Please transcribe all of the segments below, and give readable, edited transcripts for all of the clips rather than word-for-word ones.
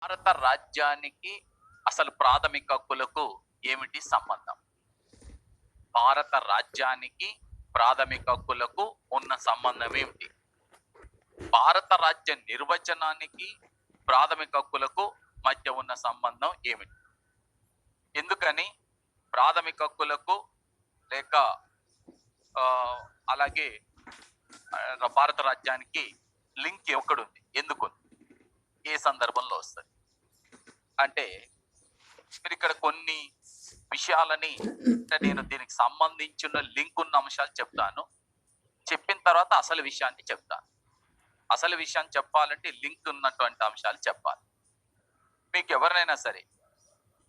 భారత రాజ్యానికి అసలు ప్రాథమిక హక్కులకు ఏమిటి సంబంధం? భారత రాజ్యానికి ప్రాథమిక హక్కులకు ఉన్న సంబంధం ఏమిటి? భారత రాజ్య నిర్వచనానికి ప్రాథమిక హక్కులకు మధ్య ఉన్న సంబంధం ఏమిటి? ఎందుకని ప్రాథమిక హక్కులకు లేక అలాగే భారత రాజ్యానికి లింక్ ఎక్కడుంది, ఎందుకు, ఏ సందర్భంలో వస్తుంది అంటే మీరు ఇక్కడ కొన్ని విషయాలని నేను దీనికి సంబంధించిన లింక్ ఉన్న అంశాలు చెప్తాను. చెప్పిన తర్వాత అసలు విషయాన్ని చెప్తాను. అసలు విషయాన్ని చెప్పాలంటే లింక్ ఉన్నటువంటి అంశాలు చెప్పాలి. మీకు ఎవరినైనా సరే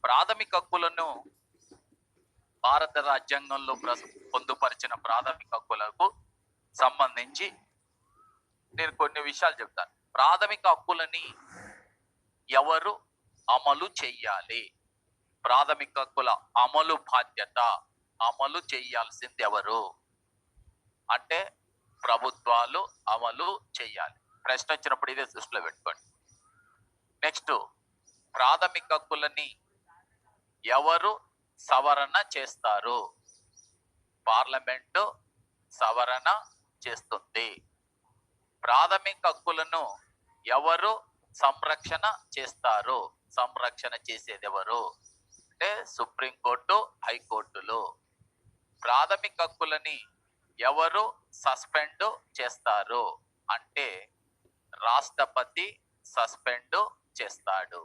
ప్రాథమిక హక్కులను భారత రాజ్యాంగంలో పొందుపరిచిన ప్రాథమిక హక్కులకు సంబంధించి నేను కొన్ని విషయాలు చెప్తాను. ప్రాథమిక హక్కులని ఎవరు అమలు చెయ్యాలి? ప్రాథమిక హక్కుల అమలు బాధ్యత, అమలు చేయాల్సింది ఎవరు అంటే ప్రభుత్వాలు అమలు చెయ్యాలి. ప్రశ్న వచ్చినప్పుడు ఇదే దృష్టిలో పెట్టుకోండి. నెక్స్ట్, ప్రాథమిక హక్కులని ఎవరు సవరణ చేస్తారు? పార్లమెంటు సవరణ చేస్తుంది. ప్రాథమిక హక్కులను ఎవరు సంరక్షణ చేస్తారు? సంరక్షణ చేసేది ఎవరు అంటే సుప్రీంకోర్టు, హైకోర్టులు. ప్రాథమిక హక్కులని ఎవరు సస్పెండ్ చేస్తారు అంటే రాష్ట్రపతి సస్పెండ్ చేస్తాడు.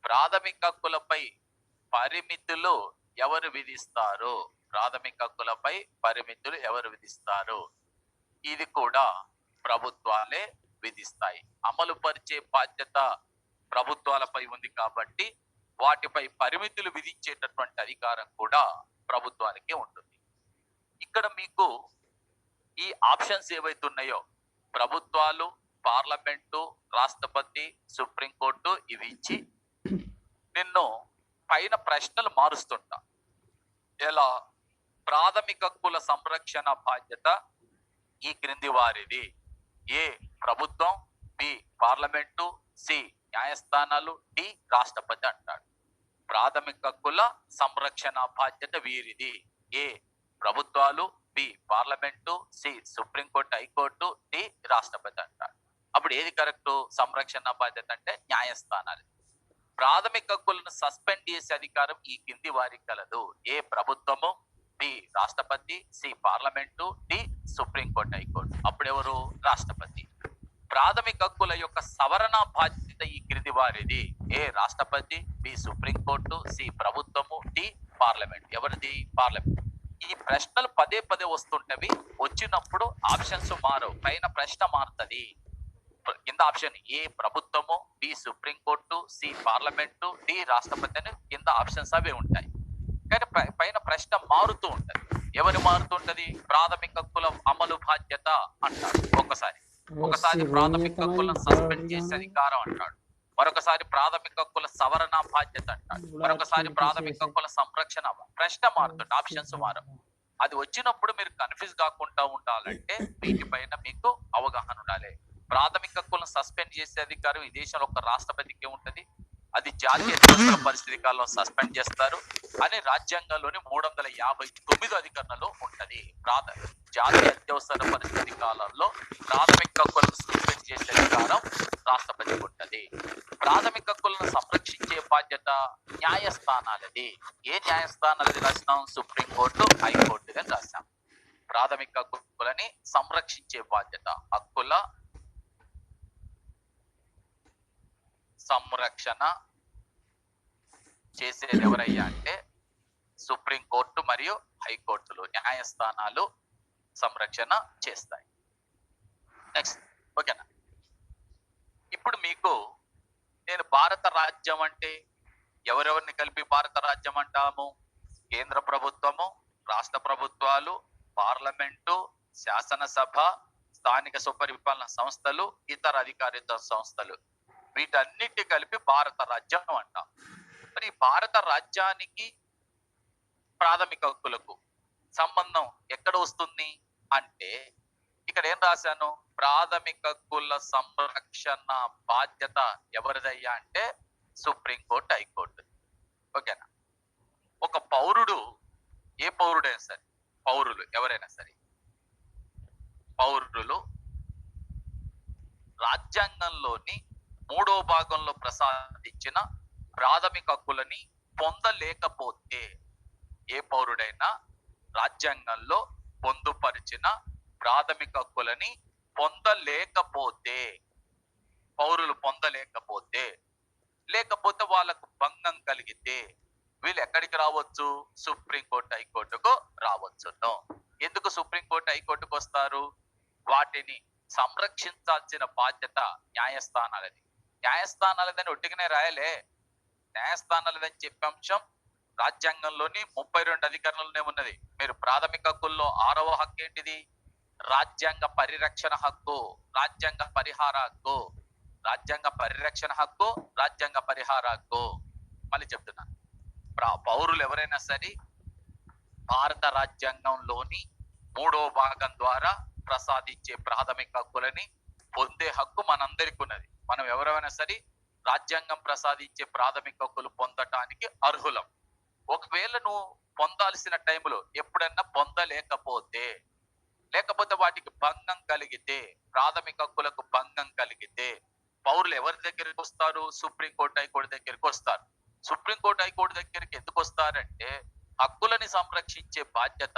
ప్రాథమిక హక్కులపై పరిమితులు ఎవరు విధిస్తారు? ప్రాథమిక హక్కులపై పరిమితులు ఎవరు విధిస్తారు? ఇది కూడా ప్రభుత్వాలే విధిస్తాయి. అమలు పరిచే బాధ్యత ప్రభుత్వాలపై ఉంది కాబట్టి వాటిపై పరిమితులు విధించేటటువంటి అధికారం కూడా ప్రభుత్వానికే ఉంటుంది. ఇక్కడ మీకు ఈ ఆప్షన్స్ ఏవైతున్నాయో ప్రభుత్వాలు, పార్లమెంటు, రాష్ట్రపతి, సుప్రీంకోర్టు ఇవి ఇచ్చి నిన్ను పైన ప్రశ్నలు మారుస్తుంటా. ఎలా? ప్రాథమిక హక్కుల సంరక్షణ బాధ్యత ఈ క్రింది వారిది. ఏ ప్రభుత్వం, బి పార్లమెంటు, సి న్యాయస్థానాలు, డి రాష్ట్రపతి అంటాడు. ప్రాథమిక హక్కుల సంరక్షణ బాధ్యత వీరిది. ఏ ప్రభుత్వాలు, B parliament, C supreme court, high court, D రాష్ట్రపతి అంటాడు. అప్పుడు ఏది కరెక్ట్? సంరక్షణ బాధ్యత అంటే న్యాయస్థానాలు. ప్రాథమిక హక్కులను సస్పెండ్ చేసే అధికారం ఈ కింది వారికి కలదు. ఏ ప్రభుత్వము, బి రాష్ట్రపతి, C parliament, D supreme court, high court. అప్పుడెవరు? రాష్ట్రపతి. ప్రాథమిక హక్కుల యొక్క సవరణ బాధ్యత ఈ క్రింది వారిది. ఏ రాష్ట్రపతి, బి సుప్రీంకోర్టు, సి ప్రభుత్వము, డి పార్లమెంట్. ఎవరిది? పార్లమెంట్. ఈ ప్రశ్నలు పదే పదే వస్తుంటవి. వచ్చినప్పుడు ఆప్షన్స్ మారవు, పైన ప్రశ్న మారుతుంది. కింద ఆప్షన్ ఏ ప్రభుత్వము, B supreme court, C parliament, D రాష్ట్రపతి అని కింద ఆప్షన్స్ అవే ఉంటాయి. కానీ పైన ప్రశ్న మారుతూ ఉంటది. ఎవరు మారుతుంటది? ప్రాథమిక హక్కుల అమలు బాధ్యత అంటాడు ఒకసారి ప్రాథమిక హక్కులను సస్పెండ్ చేసే అధికారం అంటాడు, మరొకసారి ప్రాథమిక హక్కుల సవరణ బాధ్యత అంటాడు, మరొకసారి ప్రాథమిక హక్కుల సంరక్షణ. ప్రశ్న మారుతుంది, ఆప్షన్స్ మారవు. అది వచ్చినప్పుడు మీరు కన్ఫ్యూజ్ కాకుండా ఉండాలంటే వీటిపైన మీకు అవగాహన ఉండాలి. ప్రాథమిక హక్కులను సస్పెండ్ చేసే అధికారం ఈ దేశంలో ఒక రాష్ట్రపతికి ఉంటది. అది జాతీయ అత్యవసర పరిస్థితి కాలంలో సస్పెండ్ చేస్తారు అని రాజ్యాంగంలోని 359 అధికరణలో ఉంటది. జాతీయ అత్యవసర పరిస్థితి కాలంలో ప్రాథమిక హక్కులను సస్పెండ్ చేసే అధికారం రాష్ట్రపతికి ఉంటది. ప్రాథమిక హక్కులను సంరక్షించే బాధ్యత న్యాయస్థానాలది. ఏ న్యాయస్థానాలది రాసినాం? సుప్రీంకోర్టు, హైకోర్టుగా రాశాం. ప్రాథమిక హక్కులని సంరక్షించే బాధ్యత, హక్కుల సంరక్షణ చేసేది ఎవరయ్యా అంటే సుప్రీంకోర్టు మరియు హైకోర్టులు, న్యాయస్థానాలు సంరక్షణ చేస్తాయి. నెక్స్ట్, ఓకేనా? ఇప్పుడు మీకు నేను భారత రాజ్యం అంటే ఎవరెవరిని కలిపి భారత రాజ్యం అంటాము? కేంద్ర ప్రభుత్వము, రాష్ట్ర ప్రభుత్వాలు, పార్లమెంటు, శాసనసభ, స్థానిక సుపరిపాలన సంస్థలు, ఇతర అధికారిత సంస్థలు, వీటన్నిటి కలిపి భారత రాజ్యం అంటాం. మరి భారత రాజ్యానికి ప్రాథమిక హక్కులకు సంబంధం ఎక్కడ వస్తుంది అంటే ఇక్కడ ఏం రాశాను? ప్రాథమిక హక్కుల సంరక్షణ బాధ్యత ఎవరిదయ్యా అంటే సుప్రీంకోర్టు, హైకోర్టు. ఓకేనా? ఒక పౌరుడు, ఏ పౌరుడైనా సరే, పౌరులు ఎవరైనా సరే, పౌరులు రాజ్యాంగంలోని 3వ భాగంలో ప్రసాదించిన ప్రాథమిక హక్కులని పొందలేకపోతే, ఏ పౌరుడైనా రాజ్యాంగంలో పొందుపరిచిన ప్రాథమిక హక్కులని పొందలేకపోతే, పౌరులు పొందలేకపోతే, లేకపోతే వాళ్ళకు భంగం కలిగితే వీళ్ళు ఎక్కడికి రావచ్చు? సుప్రీంకోర్టు, హైకోర్టుకు రావచ్చును. ఎందుకు సుప్రీంకోర్టు, హైకోర్టుకు వస్తారు? వాటిని సంరక్షించాల్సిన బాధ్యత న్యాయస్థానాలది. న్యాయస్థానాలదని ఒట్టిగానే రాయలే. న్యాయస్థానాలదని చెప్పే అంశం రాజ్యాంగంలోని 32 అధికరణలోనే ఉన్నది. మీరు ప్రాథమిక హక్కుల్లో 6వ హక్కు ఏంటిది? రాజ్యాంగ పరిరక్షణ హక్కు, రాజ్యాంగ పరిహార హక్కు. రాజ్యాంగ పరిరక్షణ హక్కు, రాజ్యాంగ పరిహార హక్కు. మళ్ళీ చెప్తున్నాను, పౌరులు ఎవరైనా సరే భారత రాజ్యాంగంలోని 3వ భాగం ద్వారా ప్రసాదించే ప్రాథమిక హక్కులని పొందే హక్కు మనందరికీ ఉన్నది. మనం ఎవరైనా సరే రాజ్యాంగం ప్రసాదించే ప్రాథమిక హక్కులు పొందటానికి అర్హులం. ఒకవేళ నువ్వు పొందాల్సిన టైంలో ఎప్పుడన్నా పొందలేకపోతే, లేకపోతే వాటికి భంగం కలిగితే, ప్రాథమిక హక్కులకు భంగం కలిగితే పౌరులు ఎవరి దగ్గరికి వస్తారు? సుప్రీంకోర్టు, హైకోర్టు దగ్గరికి వస్తారు. సుప్రీంకోర్టు, హైకోర్టు దగ్గరికి ఎందుకు వస్తారంటే, హక్కులని సంరక్షించే బాధ్యత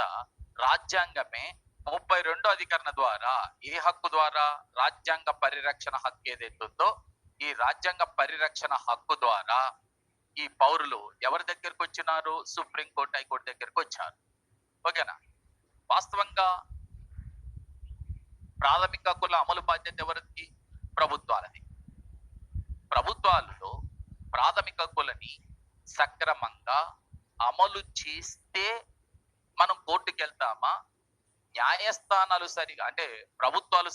రాజ్యాంగమే 32 అధికరణ ద్వారా, ఏ హక్కు ద్వారా? రాజ్యాంగ పరిరక్షణ హక్కు ఏదైతుందో ఈ రాజ్యాంగ పరిరక్షణ హక్కు ద్వారా ఈ పౌరులు ఎవరి దగ్గరికి వచ్చినారు? సుప్రీంకోర్టు, హైకోర్టు దగ్గరికి వచ్చారు. ఓకేనా? వాస్తవంగా ప్రాథమిక హక్కుల అమలు బాధ్యత ఎవరికి? ప్రభుత్వాలది. ప్రభుత్వాలలో ప్రాథమిక హక్కులని సక్రమంగా అమలు చేస్తే మనం కోర్టుకి వెళ్తామా? న్యాయస్థానాలు సరిగా, అంటే ప్రభుత్వాలు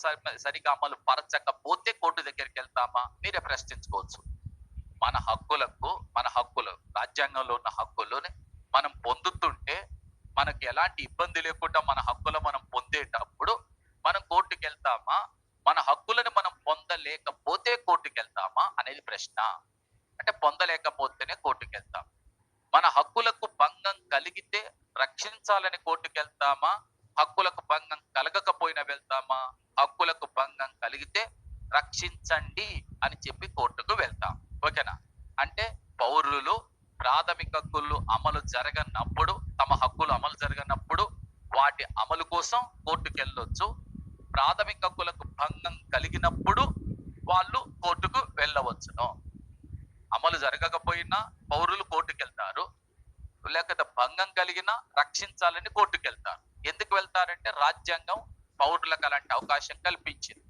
సరిగా అమలు పరచకపోతే కోర్టు దగ్గరికి వెళ్తామా? మీరే ప్రశ్నించుకోవచ్చు. మన హక్కులు రాజ్యాంగంలో ఉన్న హక్కులని మనం పొందుతుంటే, మనకి ఎలాంటి ఇబ్బంది లేకుండా మన హక్కులు మనం పొందేటప్పుడు మనం కోర్టుకి వెళ్తామా? మన హక్కులను మనం పొందలేకపోతే కోర్టుకి వెళ్తామా అనేది ప్రశ్న. అంటే పొందలేకపోతేనే కోర్టుకి వెళ్తాం. మన హక్కులకు భంగం కలిగితే రక్షించాలని కోర్టుకి వెళ్తామా? హక్కులకు భంగం కలగకపోయినా వెళ్తామా? హక్కులకు భంగం కలిగితే రక్షించండి అని చెప్పి కోర్టుకు వెళ్తాం. ఓకేనా? అంటే పౌరులు ప్రాథమిక హక్కులు అమలు జరగనప్పుడు, తమ హక్కులు అమలు జరగనప్పుడు వాటి అమలు కోసం కోర్టుకు వెళ్ళొచ్చు. ప్రాథమిక హక్కులకు భంగం కలిగినప్పుడు వాళ్ళు కోర్టుకు వెళ్ళవచ్చును. అమలు జరగకపోయినా పౌరులు కోర్టుకు వెళ్తారు, లేకపోతే భంగం కలిగినా రక్షించాలని కోర్టుకు వెళ్తారు. ఎందుకు వెళ్తారంటే రాజ్యాంగం పౌరులకు అలాంటి అవకాశం కల్పించింది.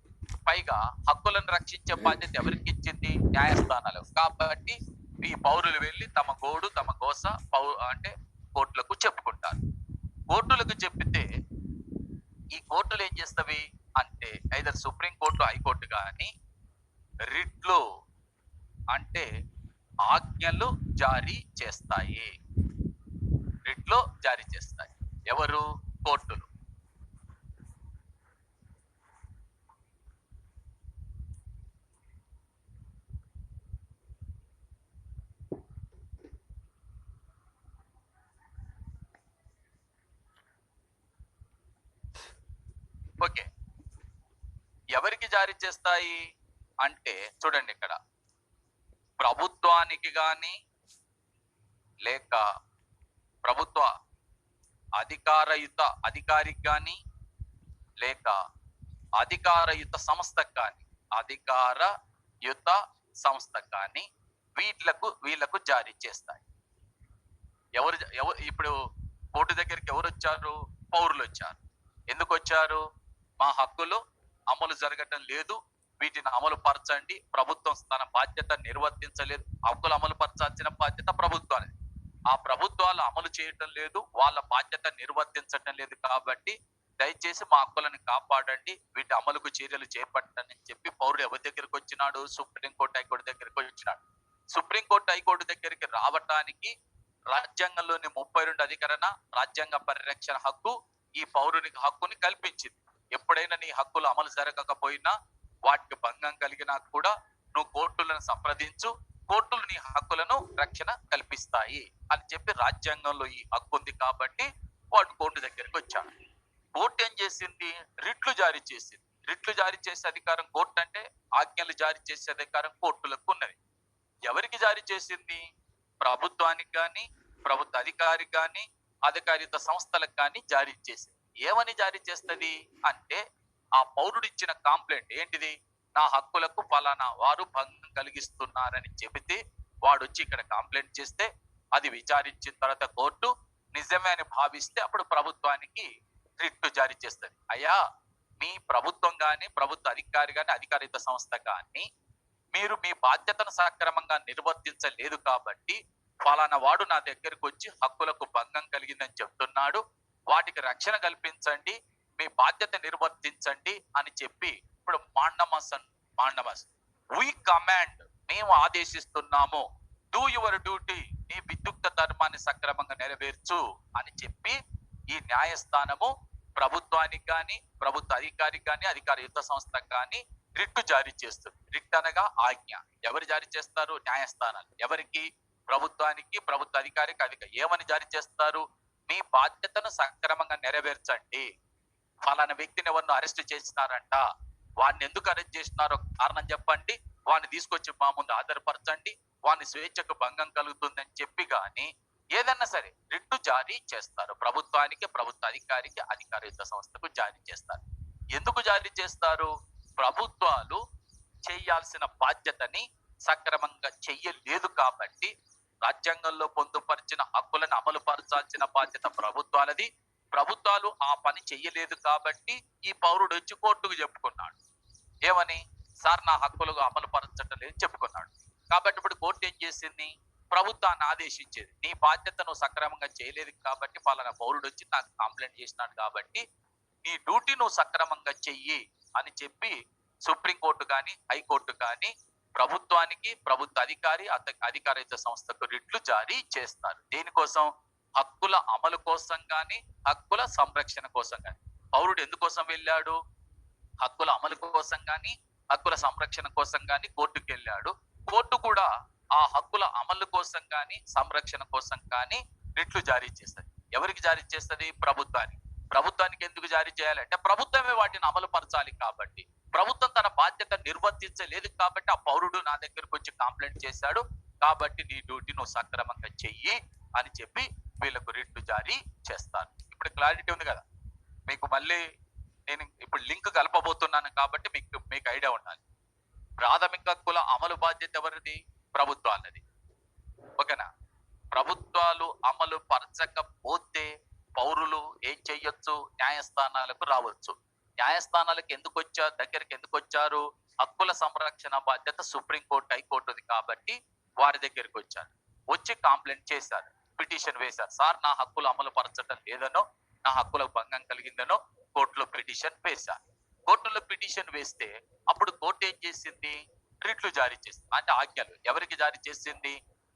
పైగా హక్కులను రక్షించే బాధ్యత ఎవరికి ఇచ్చింది? న్యాయస్థానాలు. కాబట్టి ఈ పౌరులు వెళ్ళి తమ గోడు, తమ గోస అంటే కోర్టులకు చెప్పుకుంటారు. కోర్టులకు చెప్పితే ఈ కోర్టులు ఏం చేస్తవి అంటే, ఐదర్ సుప్రీంకోర్టు, హైకోర్టు కానీ రిట్లు అంటే ఆజ్ఞలు జారీ చేస్తాయి. రిట్లు జారీ చేస్తాయి. ఎవరు? కోర్టులు. ఓకే, ఎవరికి జారీ చేస్తాయి అంటే చూడండి, ఇక్కడ ప్రభుత్వానికి కానీ లేక ప్రభుత్వ అధికారికి కానీ లేక అధికారయుత సంస్థకు కానీ వీళ్లకు జారీ చేస్తాయి. ఎవరు ఇప్పుడు కోర్టు దగ్గరికి ఎవరు వచ్చారు? పౌరులు వచ్చారు. ఎందుకు వచ్చారు? మా హక్కులు అమలు జరగటం లేదు, వీటిని అమలు పరచండి, ప్రభుత్వం తన బాధ్యత నిర్వర్తించలేదు. హక్కులు అమలు పరచాల్సిన బాధ్యత ప్రభుత్వానికి. ఆ ప్రభుత్వాలు అమలు చేయటం లేదు, వాళ్ళ బాధ్యత నిర్వర్తించటం లేదు. కాబట్టి దయచేసి మా హక్కులను కాపాడండి, వీటి అమలుకు చర్యలు చేపట్టండి అని చెప్పి పౌరుడు ఎవరి దగ్గరికి వచ్చినాడు? సుప్రీంకోర్టు, హైకోర్టు దగ్గరికి వచ్చినాడు. సుప్రీంకోర్టు, హైకోర్టు దగ్గరికి రావటానికి రాజ్యాంగంలోని 32 అధికరణ రాజ్యాంగ పరిరక్షణ హక్కు ఈ పౌరునికి హక్కుని కల్పించింది. ఎప్పుడైనా నీ హక్కులు అమలు జరగకపోయినా, వాటికి భంగం కలిగినా కూడా నువ్వు కోర్టులను సంప్రదించు, కోర్టులు నీ హక్కులను రక్షణ కల్పిస్తాయి అని చెప్పి రాజ్యాంగంలో ఈ హక్కు ఉంది కాబట్టి వాడు కోర్టు దగ్గరికి వచ్చాడు. కోర్టు ఏం చేసింది? రిట్లు జారీ చేసింది. రిట్లు జారీ చేసే అధికారం కోర్టు అంటే ఆజ్ఞలు జారీ చేసే అధికారం కోర్టులకు ఉన్నది. ఎవరికి జారీ చేసింది? ప్రభుత్వానికి కానీ, ప్రభుత్వ అధికారికి కానీ, అధికారిత సంస్థలకు కానీ జారీ చేసింది. ఏమని జారీ చేస్తుంది అంటే, ఆ పౌరుడు ఇచ్చిన కంప్లైంట్ ఏంటిది? నా హక్కులకు ఫలానా వారు భంగం కలిగిస్తున్నారని చెబితే వాడు వచ్చి ఇక్కడ కంప్లైంట్ చేస్తే అది విచారించిన తర్వాత కోర్టు నిజమే అని భావిస్తే అప్పుడు ప్రభుత్వానికి రిట్ జారీ చేస్తుంది. అయ్యా, మీ ప్రభుత్వం కానీ, ప్రభుత్వ అధికారి కానీ, అధికారిత సంస్థ కానీ మీరు మీ బాధ్యతను సక్రమంగా నిర్వర్తించలేదు కాబట్టి ఫలానా వాడు నా దగ్గరకు వచ్చి హక్కులకు భంగం కలిగిందని చెప్తున్నాడు, వాటికి రక్షణ కల్పించండి, మీ బాధ్యత నిర్వర్తించండి అని చెప్పి ఇప్పుడు మాండమస్ వి కమాండ్, మేము ఆదేశిస్తున్నాము, డూ యువర్ డ్యూటీ, నీ విద్యుక్త ధర్మాన్ని సక్రమంగా నెరవేర్చు అని చెప్పి ఈ న్యాయస్థానము ప్రభుత్వానికి కానీ, ప్రభుత్వ అధికారికి కానీ, అధికారయుత సంస్థకు కానీ రిట్ జారీ చేస్తుంది. రిట్ అనగా ఆజ్ఞ. ఎవరు జారీ చేస్తారు? న్యాయస్థానాలు. ఎవరికి? ప్రభుత్వానికి, ప్రభుత్వ అధికారికి ఏమని జారీ చేస్తారు? మీ బాధ్యతను సక్రమంగా నెరవేర్చండి. ఫలానా వ్యక్తిని ఎవరిని అరెస్ట్ చేసినారంట, వాడిని ఎందుకు అరెస్ట్ చేసినారో కారణం చెప్పండి, వాడిని తీసుకొచ్చి మా ముందు ఆధారపరచండి, వాని స్వేచ్ఛకు భంగం కలుగుతుందని చెప్పి కానీ ఏదన్నా సరే రిట్ జారీ చేస్తారు. ప్రభుత్వానికి, ప్రభుత్వ అధికారికి, అధికారయుత సంస్థకు జారీ చేస్తారు. ఎందుకు జారీ చేస్తారు? ప్రభుత్వాలు చేయాల్సిన బాధ్యతని సక్రమంగా చెయ్యలేదు కాబట్టి, రాజ్యాంగంలో పొందుపరిచిన హక్కులను అమలు పరచాల్సిన బాధ్యత ప్రభుత్వాలది. ప్రభుత్వాలు ఆ పని చెయ్యలేదు కాబట్టి ఈ పౌరుడు వచ్చి కోర్టుకు చెప్పుకున్నాడు. ఏమని? సార్, నా హక్కులు అమలు పరచడం లేదు చెప్పుకున్నాడు. కాబట్టి ఇప్పుడు కోర్టు ఏం చేసింది? ప్రభుత్వాన్ని ఆదేశించేది, నీ బాధ్యత నువ్వు సక్రమంగా చేయలేదు కాబట్టి ఫలానా పౌరుడు వచ్చి నాకు కంప్లైంట్ చేసినాడు కాబట్టి నీ డ్యూటీ నువ్వు సక్రమంగా చెయ్యి అని చెప్పి సుప్రీంకోర్టు కానీ, హైకోర్టు కానీ ప్రభుత్వానికి, ప్రభుత్వ అధికారి, అధికారిత సంస్థకు రిట్లు జారీ చేస్తారు. దేనికోసం? హక్కుల అమలు కోసం కానీ, హక్కుల సంరక్షణ కోసం కానీ. పౌరుడు ఎందుకోసం వెళ్ళాడు? హక్కుల అమలు కోసం కానీ, హక్కుల సంరక్షణ కోసం కానీ కోర్టుకు వెళ్ళాడు. కోర్టు కూడా ఆ హక్కుల అమలు కోసం కానీ, సంరక్షణ కోసం కానీ రిట్లు జారీ చేస్తుంది. ఎవరికి జారీ చేస్తుంది? ప్రభుత్వానికి. ప్రభుత్వానికి ఎందుకు జారీ చేయాలంటే ప్రభుత్వమే వాటిని అమలు పరచాలి కాబట్టి. ప్రభుత్వం తన బాధ్యత నిర్వర్తించలేదు కాబట్టి ఆ పౌరుడు నా దగ్గరకు వచ్చి కంప్లైంట్ చేశాడు కాబట్టి నీ డ్యూటీ నువ్వు సక్రమంగా చెయ్యి అని చెప్పి వీళ్ళకు రిట్లు జారీ చేస్తారు. ఇప్పుడు క్లారిటీ ఉంది కదా మీకు? మళ్ళీ నేను ఇప్పుడు లింక్ కలపబోతున్నాను కాబట్టి మీకు ఐడియా ఉండాలి. ప్రాథమిక హక్కుల అమలు బాధ్యత ఎవరిది? ప్రభుత్వాలది. ఓకేనా? ప్రభుత్వాలు అమలు పరచకపోతే పౌరులు ఏం చెయ్యొచ్చు? న్యాయస్థానాలకు రావచ్చు. న్యాయస్థానాలకు దగ్గరికి ఎందుకు వచ్చారు? హక్కుల సంరక్షణ బాధ్యత సుప్రీంకోర్టు, హైకోర్టుది కాబట్టి వారి దగ్గరికి వచ్చారు. వచ్చి కంప్లైంట్ చేశారు, పిటిషన్ వేశారు. సార్, నా హక్కులు అమలు పరచడం లేదనో, నా హక్కులకు భంగం కలిగిందనో కోర్టులో పిటిషన్ వేశారు. కోర్టులో పిటిషన్ వేస్తే అప్పుడు కోర్టు ఏం చేసింది? రిట్లు జారీ చేసింది. అంటే ఆజ్ఞలు. ఎవరికి జారీ చేసింది?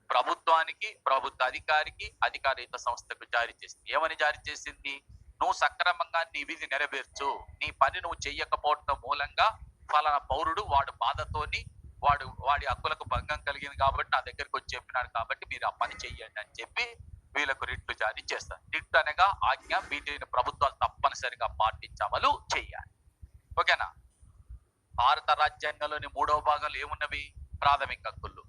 ప్రభుత్వానికి, ప్రభుత్వ అధికారికి, అధికారిత సంస్థకు జారీ చేసింది. ఏమని జారీ చేసింది? నువ్వు సక్రమంగా నీ విధి నెరవేర్చు, నీ పని నువ్వు చెయ్యకపోవడం మూలంగా ఫలానా పౌరుడు వాడు బాధతోని వాడి హక్కులకు భంగం కలిగింది కాబట్టి నా దగ్గరికి వచ్చి చెప్పినాడు కాబట్టి మీరు ఆ పని చెయ్యండి అని చెప్పి వీళ్ళకు రిట్లు జారీ చేస్తారు. రిట్ అనగా ఆజ్ఞ. వీటిని ప్రభుత్వాలు తప్పనిసరిగా పాటించి అమలు చెయ్యాలి. ఓకేనా? భారత రాజ్యాంగంలోని 3వ భాగంలో ఏమున్నవి? ప్రాథమిక హక్కులు.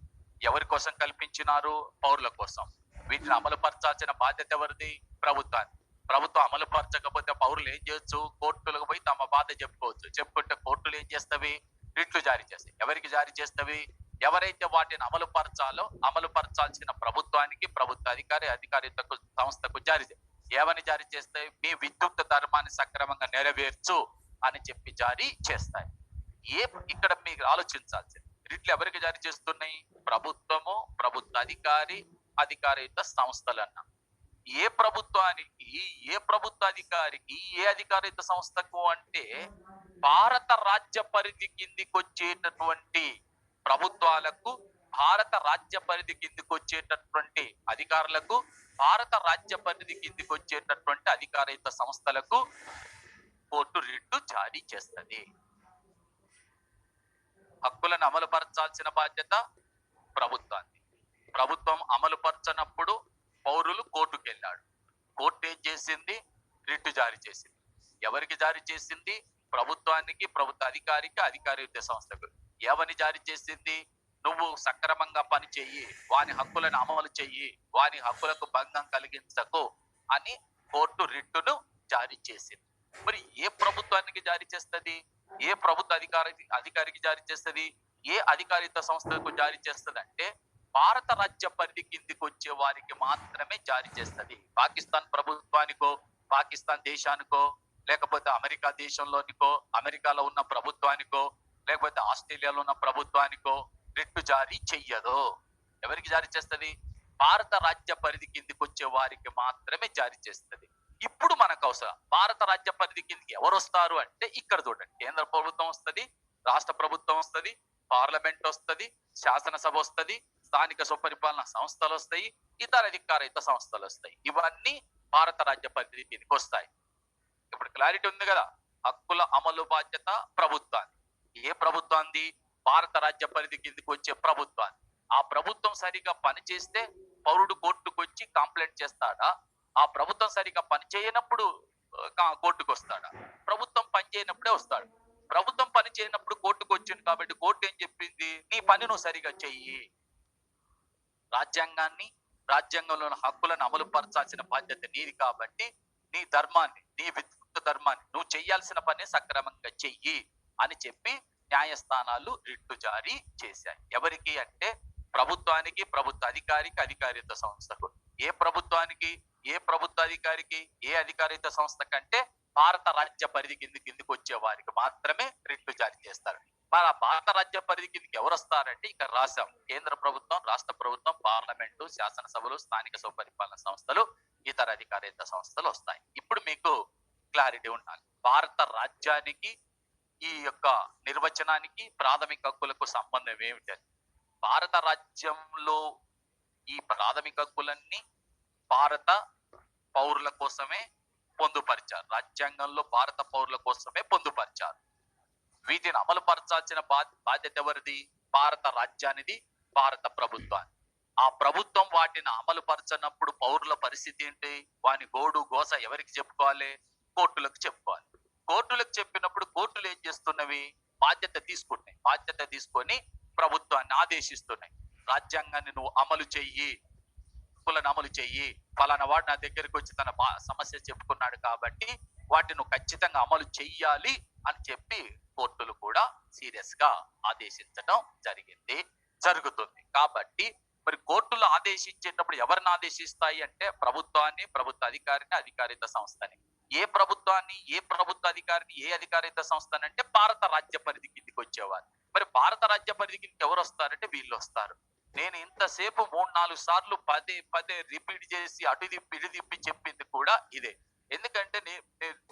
ఎవరి కోసం కల్పించినారు? పౌరుల కోసం. వీటిని అమలు పరచాల్సిన బాధ్యత ఎవరిది? ప్రభుత్వాన్ని. ప్రభుత్వం అమలు పరచకపోతే పౌరులు ఏం చేయొచ్చు? కోర్టులకు పోయి తమ బాధ చెప్పుకోవచ్చు. చెప్పుకుంటే కోర్టులు ఏం చేస్తవి? రిట్లు జారీ చేస్తాయి. ఎవరికి జారీ చేస్తవి? ఎవరైతే వాటిని అమలు పరచాల్సిన ప్రభుత్వానికి, ప్రభుత్వ అధికారి, అధికారిత సంస్థకు జారీ చేస్తాయి. ఏమని జారీ చేస్తాయి? మీ విద్యుక్త ధర్మాన్ని సక్రమంగా నెరవేర్చు అని చెప్పి జారీ చేస్తాయి. ఇక్కడ మీకు ఆలోచించాల్సింది, రిట్లు ఎవరికి జారీ చేస్తున్నాయి? ప్రభుత్వము, ప్రభుత్వ అధికారి, అధికారిత సంస్థలన్నా. ఏ ప్రభుత్వానికి, ఏ ప్రభుత్వ అధికారికి, ఏ అధికారిత సంస్థకు అంటే భారత రాజ్య పరిధి కిందికి వచ్చేటటువంటి ప్రభుత్వాలకు, భారత రాజ్య పరిధి కిందికి వచ్చేటటువంటి అధికారులకు, భారత రాజ్య పరిధి కిందికి వచ్చేటటువంటి అధికారిత సంస్థలకు కోర్టు రిట్టు జారీ చేస్తుంది. హక్కులను అమలు పరచాల్సిన బాధ్యత ప్రభుత్వాన్ని. ప్రభుత్వం అమలు పరచనప్పుడు పౌరులు కోర్టుకు వెళ్ళాడు. కోర్టు ఏం చేసింది? రిట్ జారీ చేసింది. ఎవరికి జారీ చేసింది? ప్రభుత్వానికి, ప్రభుత్వ అధికారికి, అధికారయుత సంస్థకు. ఏమని జారీ చేసింది? నువ్వు సక్రమంగా పని చెయ్యి, వాని హక్కులను అమలు చెయ్యి, వాని హక్కులకు భంగం కలిగించకు అని కోర్టు రిట్టును జారీ చేసింది. మరి ఏ ప్రభుత్వానికి జారీ చేస్తుంది? ఏ ప్రభుత్వ అధికారికి జారీ చేస్తుంది? ఏ అధికారిత సంస్థకు జారీ చేస్తుంది అంటే భారత రాజ్య పరిధి కిందికి వచ్చే వారికి మాత్రమే జారీ చేస్తుంది. పాకిస్తాన్ ప్రభుత్వానికో, పాకిస్తాన్ దేశానికో, లేకపోతే అమెరికా దేశంలోనికో, అమెరికాలో ఉన్న ప్రభుత్వానికో, లేకపోతే ఆస్ట్రేలియాలో ఉన్న ప్రభుత్వానికో రిట్టు జారీ చెయ్యదు. ఎవరికి జారీ చేస్తుంది? భారత రాజ్య పరిధి కిందికి వచ్చే వారికి మాత్రమే జారీ చేస్తుంది. ఇప్పుడు మనకు అవసరం భారత రాజ్య పరిధి కిందికి ఎవరు వస్తారు అంటే ఇక్కడ చూడండి, కేంద్ర ప్రభుత్వం వస్తుంది, రాష్ట్ర ప్రభుత్వం వస్తుంది, పార్లమెంట్ వస్తుంది, శాసనసభ వస్తుంది, స్థానిక స్వపరిపాలన సంస్థలు వస్తాయి, ఇతర అధికారయుత సంస్థలు వస్తాయి. ఇవన్నీ భారత రాజ్య పరిధి కిందికి వస్తాయి. ఇప్పుడు క్లారిటీ ఉంది కదా? హక్కుల అమలు బాధ్యత ప్రభుత్వాన్ని. ఏ ప్రభుత్వాన్ని? భారత రాజ్య పరిధి కిందికి వచ్చే ప్రభుత్వాన్ని. ఆ ప్రభుత్వం సరిగా పని చేస్తే పౌరుడు కోర్టుకు వచ్చి కంప్లైంట్ చేస్తాడా? ఆ ప్రభుత్వం సరిగా పని చేయనప్పుడు కోర్టుకు వస్తాడా? ప్రభుత్వం పని చేయనప్పుడే వస్తాడు. ప్రభుత్వం పని చేయనప్పుడు కోర్టుకు వచ్చింది కాబట్టి కోర్టు ఏం చెప్పింది? నీ పని నువ్వు సరిగా చెయ్యి, రాజ్యాంగాన్ని, రాజ్యాంగంలోని హక్కులను అమలు పరచాల్సిన బాధ్యత నీది కాబట్టి నీ ధర్మాన్ని, నీ విద్యుత్ ధర్మాన్ని నువ్వు చెయ్యాల్సిన పని సక్రమంగా చెయ్యి అని చెప్పి న్యాయస్థానాలు రిట్టు జారీ చేశాయి. ఎవరికి అంటే ప్రభుత్వానికి, ప్రభుత్వ అధికారికి, అధికారిత సంస్థకు. ఏ ప్రభుత్వానికి, ఏ ప్రభుత్వ అధికారికి, ఏ అధికారిత సంస్థ కంటే భారత రాజ్య పరిధి కిందికి వచ్చే వారికి మాత్రమే రిట్టు జారీ చేస్తారు. మన భారత రాజ్య పరిధి కిందికి ఎవరు వస్తారంటే ఇక్కడ రాశాం, కేంద్ర ప్రభుత్వం, రాష్ట్ర ప్రభుత్వం, పార్లమెంటు, శాసనసభలు, స్థానిక స్వపరిపాలన సంస్థలు, ఇతర అధికారిత సంస్థలు వస్తాయి. ఇప్పుడు మీకు క్లారిటీ ఉండాలి, భారత రాజ్యానికి ఈ యొక్క నిర్వచనానికి ప్రాథమిక హక్కులకు సంబంధం ఏమిటని. భారత రాజ్యంలో ఈ ప్రాథమిక హక్కులన్నీ భారత పౌరుల కోసమే పొందుపరిచారు. రాజ్యాంగంలో భారత పౌరుల కోసమే పొందుపరిచారు. వీటిని అమలు పరచాల్సిన బాధ్యత ఎవరిది? భారత రాజ్యానిది, భారత ప్రభుత్వాన్ని. ఆ ప్రభుత్వం వాటిని అమలు పరచనప్పుడు పౌరుల పరిస్థితి ఏంటి? వాని గోడు గోస ఎవరికి చెప్పుకోవాలి? కోర్టులకు చెప్పుకోవాలి. కోర్టులకు చెప్పినప్పుడు కోర్టులు ఏం చేస్తున్నవి? బాధ్యత తీసుకున్నాయి. బాధ్యత తీసుకొని ప్రభుత్వాన్ని ఆదేశిస్తున్నాయి, రాజ్యాంగాన్ని నువ్వు అమలు చెయ్యి, హక్కులను అమలు చెయ్యి, ఫలానా వాడు నా దగ్గరికి వచ్చి తన సమస్య చెప్పుకున్నాడు కాబట్టి వాటిని నువ్వు ఖచ్చితంగా అమలు చెయ్యాలి అని చెప్పి కోర్టులు కూడా సీరియస్ గా ఆదేశించడం జరుగుతుంది. కాబట్టి మరి కోర్టులు ఆదేశించేటప్పుడు ఎవరిని ఆదేశిస్తాయి అంటే ప్రభుత్వాన్ని, ప్రభుత్వ అధికారిని, అధికారిత సంస్థని. ఏ ప్రభుత్వాన్ని, ఏ ప్రభుత్వ అధికారిని, ఏ అధికారిత సంస్థని అంటే భారత రాజ్య పరిధి కిందికి వచ్చేవారు. మరి భారత రాజ్య పరిధి కిందికి ఎవరు వస్తారంటే వీళ్ళు వస్తారు. నేను ఇంతసేపు 3-4 సార్లు పదే రిపీట్ చేసి అటు తిప్పి ఇటు తిప్పి చెప్పింది కూడా ఇదే. ఎందుకంటే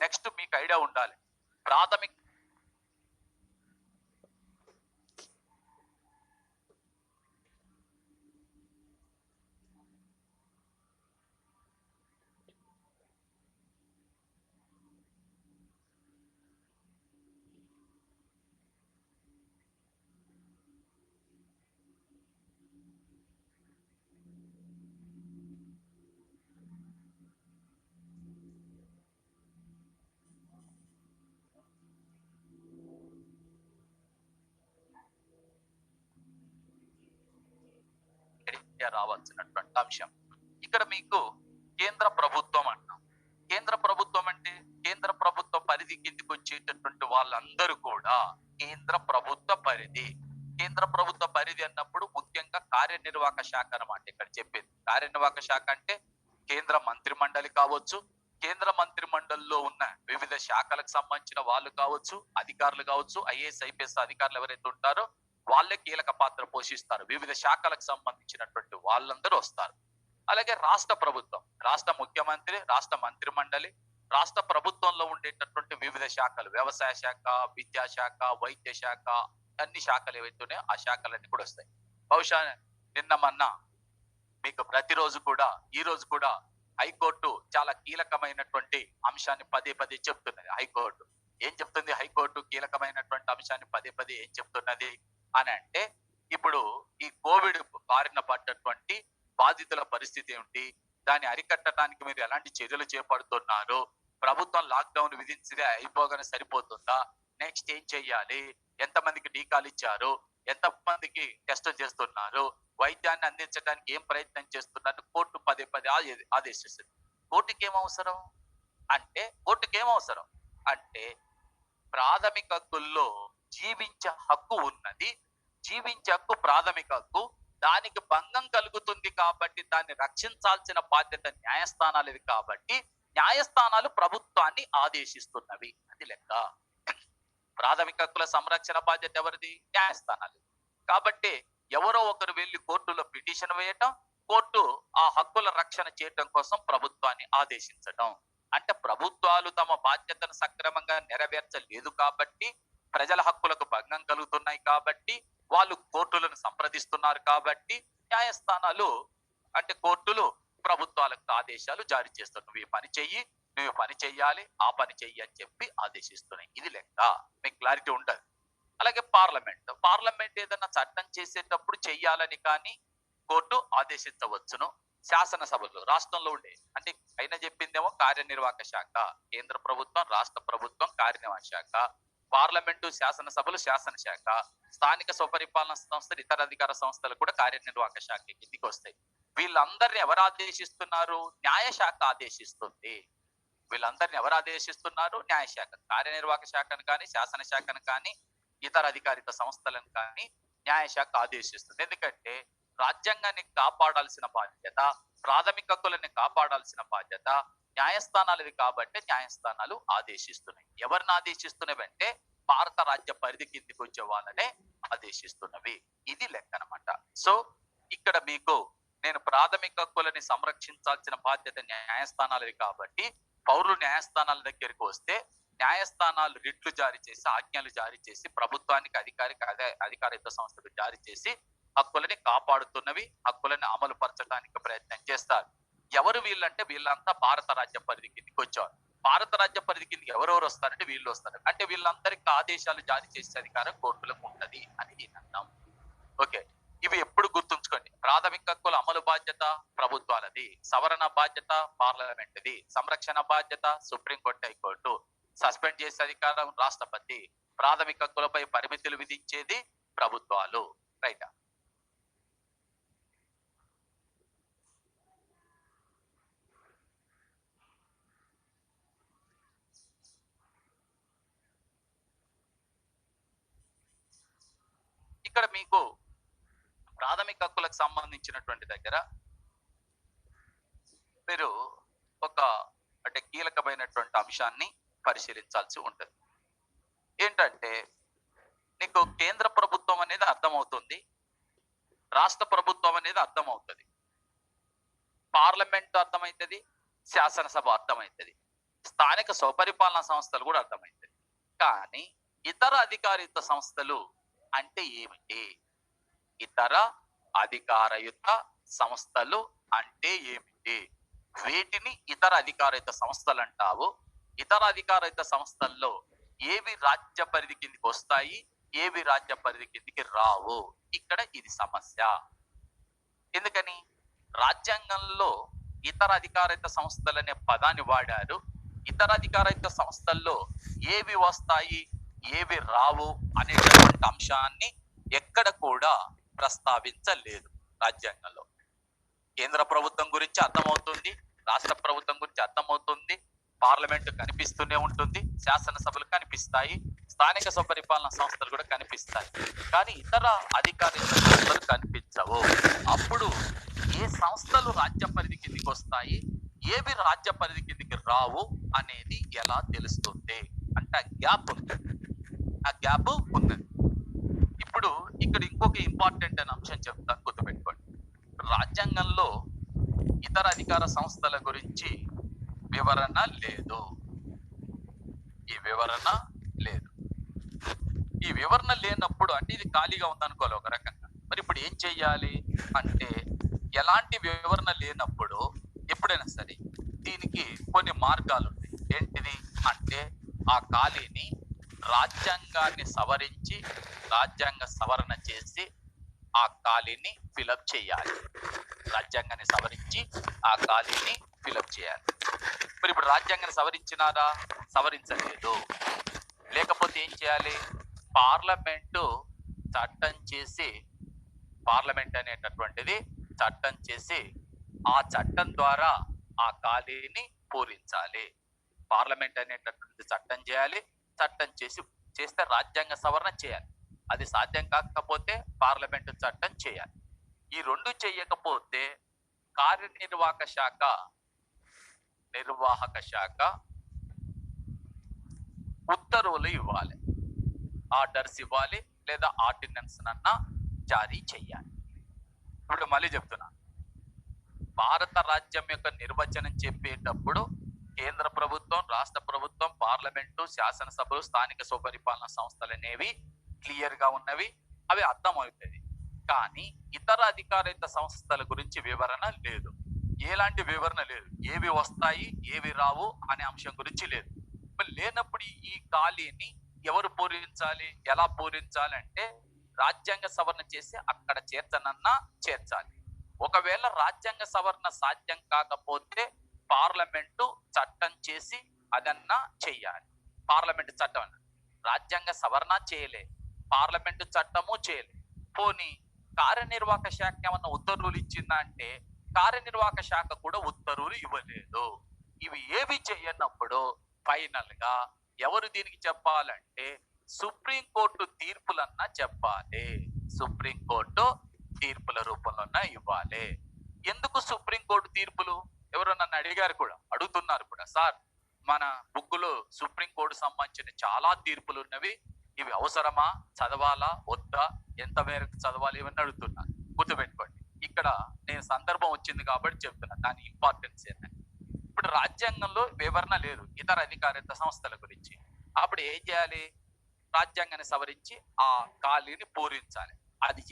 నెక్స్ట్ మీకు ఐడియా ఉండాలి, ప్రాథమిక రావాల్సినటువంటి అంశం. ఇక్కడ మీకు కేంద్ర ప్రభుత్వం అంటాం. కేంద్ర ప్రభుత్వం అంటే కేంద్ర ప్రభుత్వ పరిధి కిందికి వచ్చేటటువంటి వాళ్ళందరూ కూడా కేంద్ర ప్రభుత్వ పరిధి. కేంద్ర ప్రభుత్వ పరిధి అన్నప్పుడు ముఖ్యంగా కార్యనిర్వాహక శాఖ అన్నమాట. ఇక్కడ చెప్పింది కార్యనిర్వాహక శాఖ అంటే కేంద్ర మంత్రి మండలి కావచ్చు, కేంద్ర మంత్రి మండలిలో ఉన్న వివిధ శాఖలకు సంబంధించిన వాళ్ళు కావచ్చు, అధికారులు కావచ్చు, ఐఏఎస్ ఐపీఎస్ అధికారులు ఎవరైతే ఉంటారో వాళ్ళే కీలక పాత్ర పోషిస్తారు. వివిధ శాఖలకు సంబంధించినటువంటి వాళ్ళందరూ వస్తారు. అలాగే రాష్ట్ర ప్రభుత్వం, రాష్ట్ర ముఖ్యమంత్రి, రాష్ట్ర మంత్రి మండలి, రాష్ట్ర ప్రభుత్వంలో ఉండేటటువంటి వివిధ శాఖలు, వ్యవసాయ శాఖ, విద్యాశాఖ, వైద్య శాఖ, అన్ని శాఖలు ఏవైతే ఉన్నాయో ఆ శాఖలన్నీ కూడా వస్తాయి. బహుశా నిన్న మీకు ప్రతిరోజు కూడా, ఈ రోజు కూడా హైకోర్టు చాలా కీలకమైనటువంటి అంశాన్ని పదే చెప్తున్నది. హైకోర్టు ఏం చెప్తుంది? హైకోర్టు కీలకమైనటువంటి అంశాన్ని పదే ఏం చెప్తున్నది అని అంటే ఇప్పుడు ఈ కోవిడ్ బారిన పడ్డటువంటి బాధితుల పరిస్థితి ఏమిటి, దాన్ని అరికట్టడానికి మీరు ఎలాంటి చర్యలు చేపడుతున్నారు, ప్రభుత్వం లాక్డౌన్ విధించితే అయిపోగానే సరిపోతుందా, నెక్స్ట్ ఏం చెయ్యాలి, ఎంతమందికి టీకాలు ఇచ్చారు, ఎంతమందికి టెస్టులు చేస్తున్నారు, వైద్యాన్ని అందించడానికి ఏం ప్రయత్నం చేస్తున్నారు, కోర్టు పదే పదే ఆదేశిస్తుంది. కోర్టుకి ఏమవసరం అంటే ప్రాథమిక హక్కుల్లో జీవించే హక్కు ఉన్నది, జీవించే హక్కు ప్రాథమిక హక్కు, దానికి భంగం కలుగుతుంది కాబట్టి దాన్ని రక్షించాల్సిన బాధ్యత న్యాయస్థానాలది కాబట్టి న్యాయస్థానాలు ప్రభుత్వాన్ని ఆదేశిస్తున్నవి. అది లెక్క. ప్రాథమిక హక్కుల సంరక్షణ బాధ్యత ఎవరిది? న్యాయస్థానాలు. కాబట్టి ఎవరో ఒకరు వెళ్ళి కోర్టులో పిటిషన్ వేయటం, కోర్టు ఆ హక్కుల రక్షణ చేయటం కోసం ప్రభుత్వాన్ని ఆదేశించటం. అంటే ప్రభుత్వాలు తమ బాధ్యతను సక్రమంగా నెరవేర్చలేదు కాబట్టి, ప్రజల హక్కులకు భంగం కలుగుతున్నాయి కాబట్టి, వాళ్ళు కోర్టులను సంప్రదిస్తున్నారు కాబట్టి న్యాయస్థానాలు అంటే కోర్టులు ప్రభుత్వాలకు ఆదేశాలు జారీ చేస్తున్నారు. నువ్వు ఈ పని చెయ్యి, నువ్వు పని చెయ్యాలి, ఆ పని చెయ్యి అని చెప్పి ఆదేశిస్తున్నాయి. ఇది లెక్క. మీకు క్లారిటీ ఉండదు. అలాగే పార్లమెంట్ ఏదైనా చట్టం చేసేటప్పుడు చెయ్యాలని కానీ కోర్టు ఆదేశించవచ్చును. శాసనసభలు రాష్ట్రంలో ఉండే అంటే అయినా చెప్పిందేమో కార్యనిర్వాహక శాఖ, కేంద్ర ప్రభుత్వం, రాష్ట్ర ప్రభుత్వం కార్యనిర్వాహక శాఖ, పార్లమెంటు, శాసనసభలు శాసనశాఖ, స్థానిక స్వపరిపాలన సంస్థలు, ఇతర అధికార సంస్థలు కూడా కార్యనిర్వాహక శాఖ కిందికి వస్తాయి. వీళ్ళందరినీ ఎవరు ఆదేశిస్తున్నారు? న్యాయశాఖ ఆదేశిస్తుంది. వీళ్ళందరినీ ఎవరు ఆదేశిస్తున్నారు? న్యాయశాఖ. కార్యనిర్వాహక శాఖను కానీ, శాసనశాఖను కానీ, ఇతర అధికారిత సంస్థలను కానీ న్యాయశాఖ ఆదేశిస్తుంది. ఎందుకంటే రాజ్యాంగాన్ని కాపాడాల్సిన బాధ్యత, ప్రాథమిక హక్కులని కాపాడాల్సిన బాధ్యత న్యాయస్థానాలది కాబట్టి న్యాయస్థానాలు ఆదేశిస్తున్నాయి. ఎవరిని ఆదేశిస్తున్నవంటే భారత రాజ్య పరిధి కిందికి వచ్చే వాళ్ళనే ఆదేశిస్తున్నవి. ఇది లెక్క అనమాట. సో ఇక్కడ మీకు నేను ప్రాథమిక హక్కులని సంరక్షించాల్సిన బాధ్యత న్యాయస్థానాలది కాబట్టి పౌరులు న్యాయస్థానాల దగ్గరికి వస్తే న్యాయస్థానాలు రిట్లు జారీ చేసి, ఆజ్ఞలు జారీ చేసి, ప్రభుత్వానికి అధికారిత సంస్థలు జారీ చేసి హక్కులని కాపాడుతున్నవి, హక్కులను అమలు పరచడానికి ప్రయత్నం చేస్తారు. ఎవరు వీళ్ళంటే వీళ్ళంతా భారత రాజ్య పరిధి కిందికి వచ్చారు. భారత రాజ్య పరిధి కిందికి ఎవరెవరు వస్తారంటే వీళ్ళు వస్తారు. అంటే వీళ్ళందరికీ ఆదేశాలు జారీ చేసే అధికారం కోర్టులకు ఉంటది అని దీని అర్థం. ఓకే, ఇవి ఎప్పుడు గుర్తుంచుకోండి. ప్రాథమిక హక్కుల అమలు బాధ్యత ప్రభుత్వాలది, సవరణ బాధ్యత పార్లమెంట్ది, సంరక్షణ బాధ్యత సుప్రీంకోర్టు, హైకోర్టు, సస్పెండ్ చేసే అధికారం రాష్ట్రపతి, ప్రాథమిక హక్కులపై పరిమితులు విధించేది ప్రభుత్వాలు. రైట్. ఇక్కడ మీకు ప్రాథమిక హక్కులకు సంబంధించినటువంటి దగ్గర మీరు ఒక అంటే కీలకమైనటువంటి అంశాన్ని పరిశీలించాల్సి ఉంటుంది. ఏంటంటే నీకు కేంద్ర ప్రభుత్వం అనేది అర్థమవుతుంది, రాష్ట్ర ప్రభుత్వం అనేది అర్థమవుతుంది, పార్లమెంట్ అర్థమవుతుంది, శాసనసభ అర్థమవుతుంది, స్థానిక స్వపరిపాలన సంస్థలు కూడా అర్థమవుతుంది. కానీ ఇతర అధికారిత సంస్థలు అంటే ఏమిటి? ఇతర అధికారయుత సంస్థలు అంటే ఏమిటి? వీటిని ఇతర అధికారయుత సంస్థలు అంటావు. ఇతర అధికారయుత సంస్థల్లో ఏవి రాజ్య పరిధి కిందికి వస్తాయి, ఏవి రాజ్య పరిధి కిందికి రావు? ఇక్కడ ఇది సమస్య. ఎందుకని? రాజ్యాంగంలో ఇతర అధికారయుత సంస్థలు అనే పదాన్ని వాడారు. ఇతర అధికారయుత సంస్థల్లో ఏవి వస్తాయి, ఏవి రావు అనేటువంటి అంశాన్ని ఎక్కడ కూడా ప్రస్తావించలేదు రాజ్యాంగంలో. కేంద్ర ప్రభుత్వం గురించి అర్థమవుతుంది, రాష్ట్ర ప్రభుత్వం గురించి అర్థమవుతుంది, పార్లమెంటు కనిపిస్తూనే ఉంటుంది, శాసనసభలు కనిపిస్తాయి, స్థానిక స్వపరిపాలన సంస్థలు కూడా కనిపిస్తాయి. కానీ ఇతర అధికారిక సంస్థలు కనిపించవు. అప్పుడు ఏ సంస్థలు రాజ్య పరిధి కిందికి వస్తాయి, ఏవి రాజ్య పరిధి కిందికి రావు అనేది ఎలా తెలుస్తుంది అంటే గ్యాప్ ఉంది. ఆ గ్యాప్ ఉన్నది. ఇప్పుడు ఇక్కడ ఇంకొక ఇంపార్టెంట్ అనే అంశం చెప్తాను, గుర్తుపెట్టుకోండి. రాజ్యాంగంలో ఇతర అధికార సంస్థల గురించి వివరణ లేదు. ఈ వివరణ లేనప్పుడు అంటే ఇది ఖాళీగా ఉందనుకోవాలి ఒక రకంగా. మరి ఇప్పుడు ఏం చెయ్యాలి అంటే, ఎలాంటి వివరణ లేనప్పుడు ఎప్పుడైనా సరే దీనికి కొన్ని మార్గాలు ఉన్నాయి. ఏంటిది అంటే, ఆ ఖాళీని రాజ్యాంగాన్ని సవరించి, రాజ్యాంగ సవరణ చేసి ఆ ఖాళీని ఫిలప్ చేయాలి. రాజ్యాంగాన్ని సవరించి ఆ ఖాళీని ఫిలప్ చేయాలి. మరి ఇప్పుడు రాజ్యాంగాన్ని సవరించినారా? సవరించలేదు. లేకపోతే ఏం చేయాలి? పార్లమెంటు చట్టం చేసి, పార్లమెంట్ అనేటటువంటిది చట్టం చేసి ఆ చట్టం ద్వారా ఆ ఖాళీని పూరించాలి. పార్లమెంట్ అనేటటువంటి చట్టం చేయాలి. చట్టం చేస్తే రాజ్యాంగ సవరణ చేయాలి. అది సాధ్యం కాకపోతే పార్లమెంటు చట్టం చేయాలి. ఈ రెండు చేయకపోతే కార్యనిర్వాహక శాఖ ఉత్తర్వులు ఇవ్వాలి, ఆర్డర్స్ ఇవ్వాలి, లేదా ఆర్డినెన్స్ నన్నా జారీ చేయాలి. ఇప్పుడు మళ్ళీ చెప్తున్నా, భారత రాజ్యం యొక్క నిర్వచనం చెప్పేటప్పుడు కేంద్ర ప్రభుత్వం, రాష్ట్ర ప్రభుత్వం, పార్లమెంటు, శాసనసభలు, స్థానిక స్వపరిపాలన సంస్థలు అనేవి క్లియర్ గా ఉన్నవి, అవి అర్థమవుతుంది. కానీ ఇతర అధికారిత సంస్థల గురించి వివరణ లేదు. ఎలాంటి వివరణ లేదు. ఏవి వస్తాయి, ఏవి రావు అనే అంశం గురించి లేదు. మరి లేనప్పుడు ఈ ఖాళీని ఎవరు పూరించాలి, ఎలా పూరించాలి అంటే రాజ్యాంగ సవరణ చేసి అక్కడ చేర్చనన్నా చేర్చాలి. ఒకవేళ రాజ్యాంగ సవరణ సాధ్యం కాకపోతే పార్లమెంటు చట్టం చేసి అదన్నా చెయ్యాలి. పార్లమెంటు చట్టం, రాజ్యాంగ సవరణ చేయలే, పార్లమెంటు చట్టము చేయలే. పోనీ కార్యనిర్వాహక శాఖ ఏమన్నా ఉత్తర్వులు ఇచ్చిందా అంటే కార్యనిర్వాహక శాఖ కూడా ఉత్తర్వులు ఇవ్వలేదు. ఇవి ఏవి చేయనప్పుడు ఫైనల్ గా ఎవరు దీనికి చెప్పాలంటే సుప్రీంకోర్టు తీర్పులన్నా చెప్పాలి. సుప్రీంకోర్టు తీర్పుల రూపంలోనే ఇవ్వాలి. ఎందుకు సుప్రీంకోర్టు తీర్పులు? ఎవరో నన్ను అడిగారు కూడా, అడుగుతున్నారు కూడా, సార్ మన బుక్కులో సుప్రీంకోర్టు సంబంధించిన చాలా తీర్పులు ఉన్నవి, ఇవి అవసరమా, చదవాలా వద్దా, ఎంత మేరకు చదవాలి, ఇవన్నీ అడుగుతున్నారు. గుర్తుపెట్టుకోండి, ఇక్కడ నేను సందర్భం వచ్చింది కాబట్టి చెప్తున్నా దాని ఇంపార్టెన్స్ ఏంటంటే, ఇప్పుడు రాజ్యాంగంలో వివరణ లేదు ఇతర అధికారిత సంస్థల గురించి. అప్పుడు ఏం చేయాలి? రాజ్యాంగాన్ని సవరించి ఆ ఖాళీని పూరించాలి. అది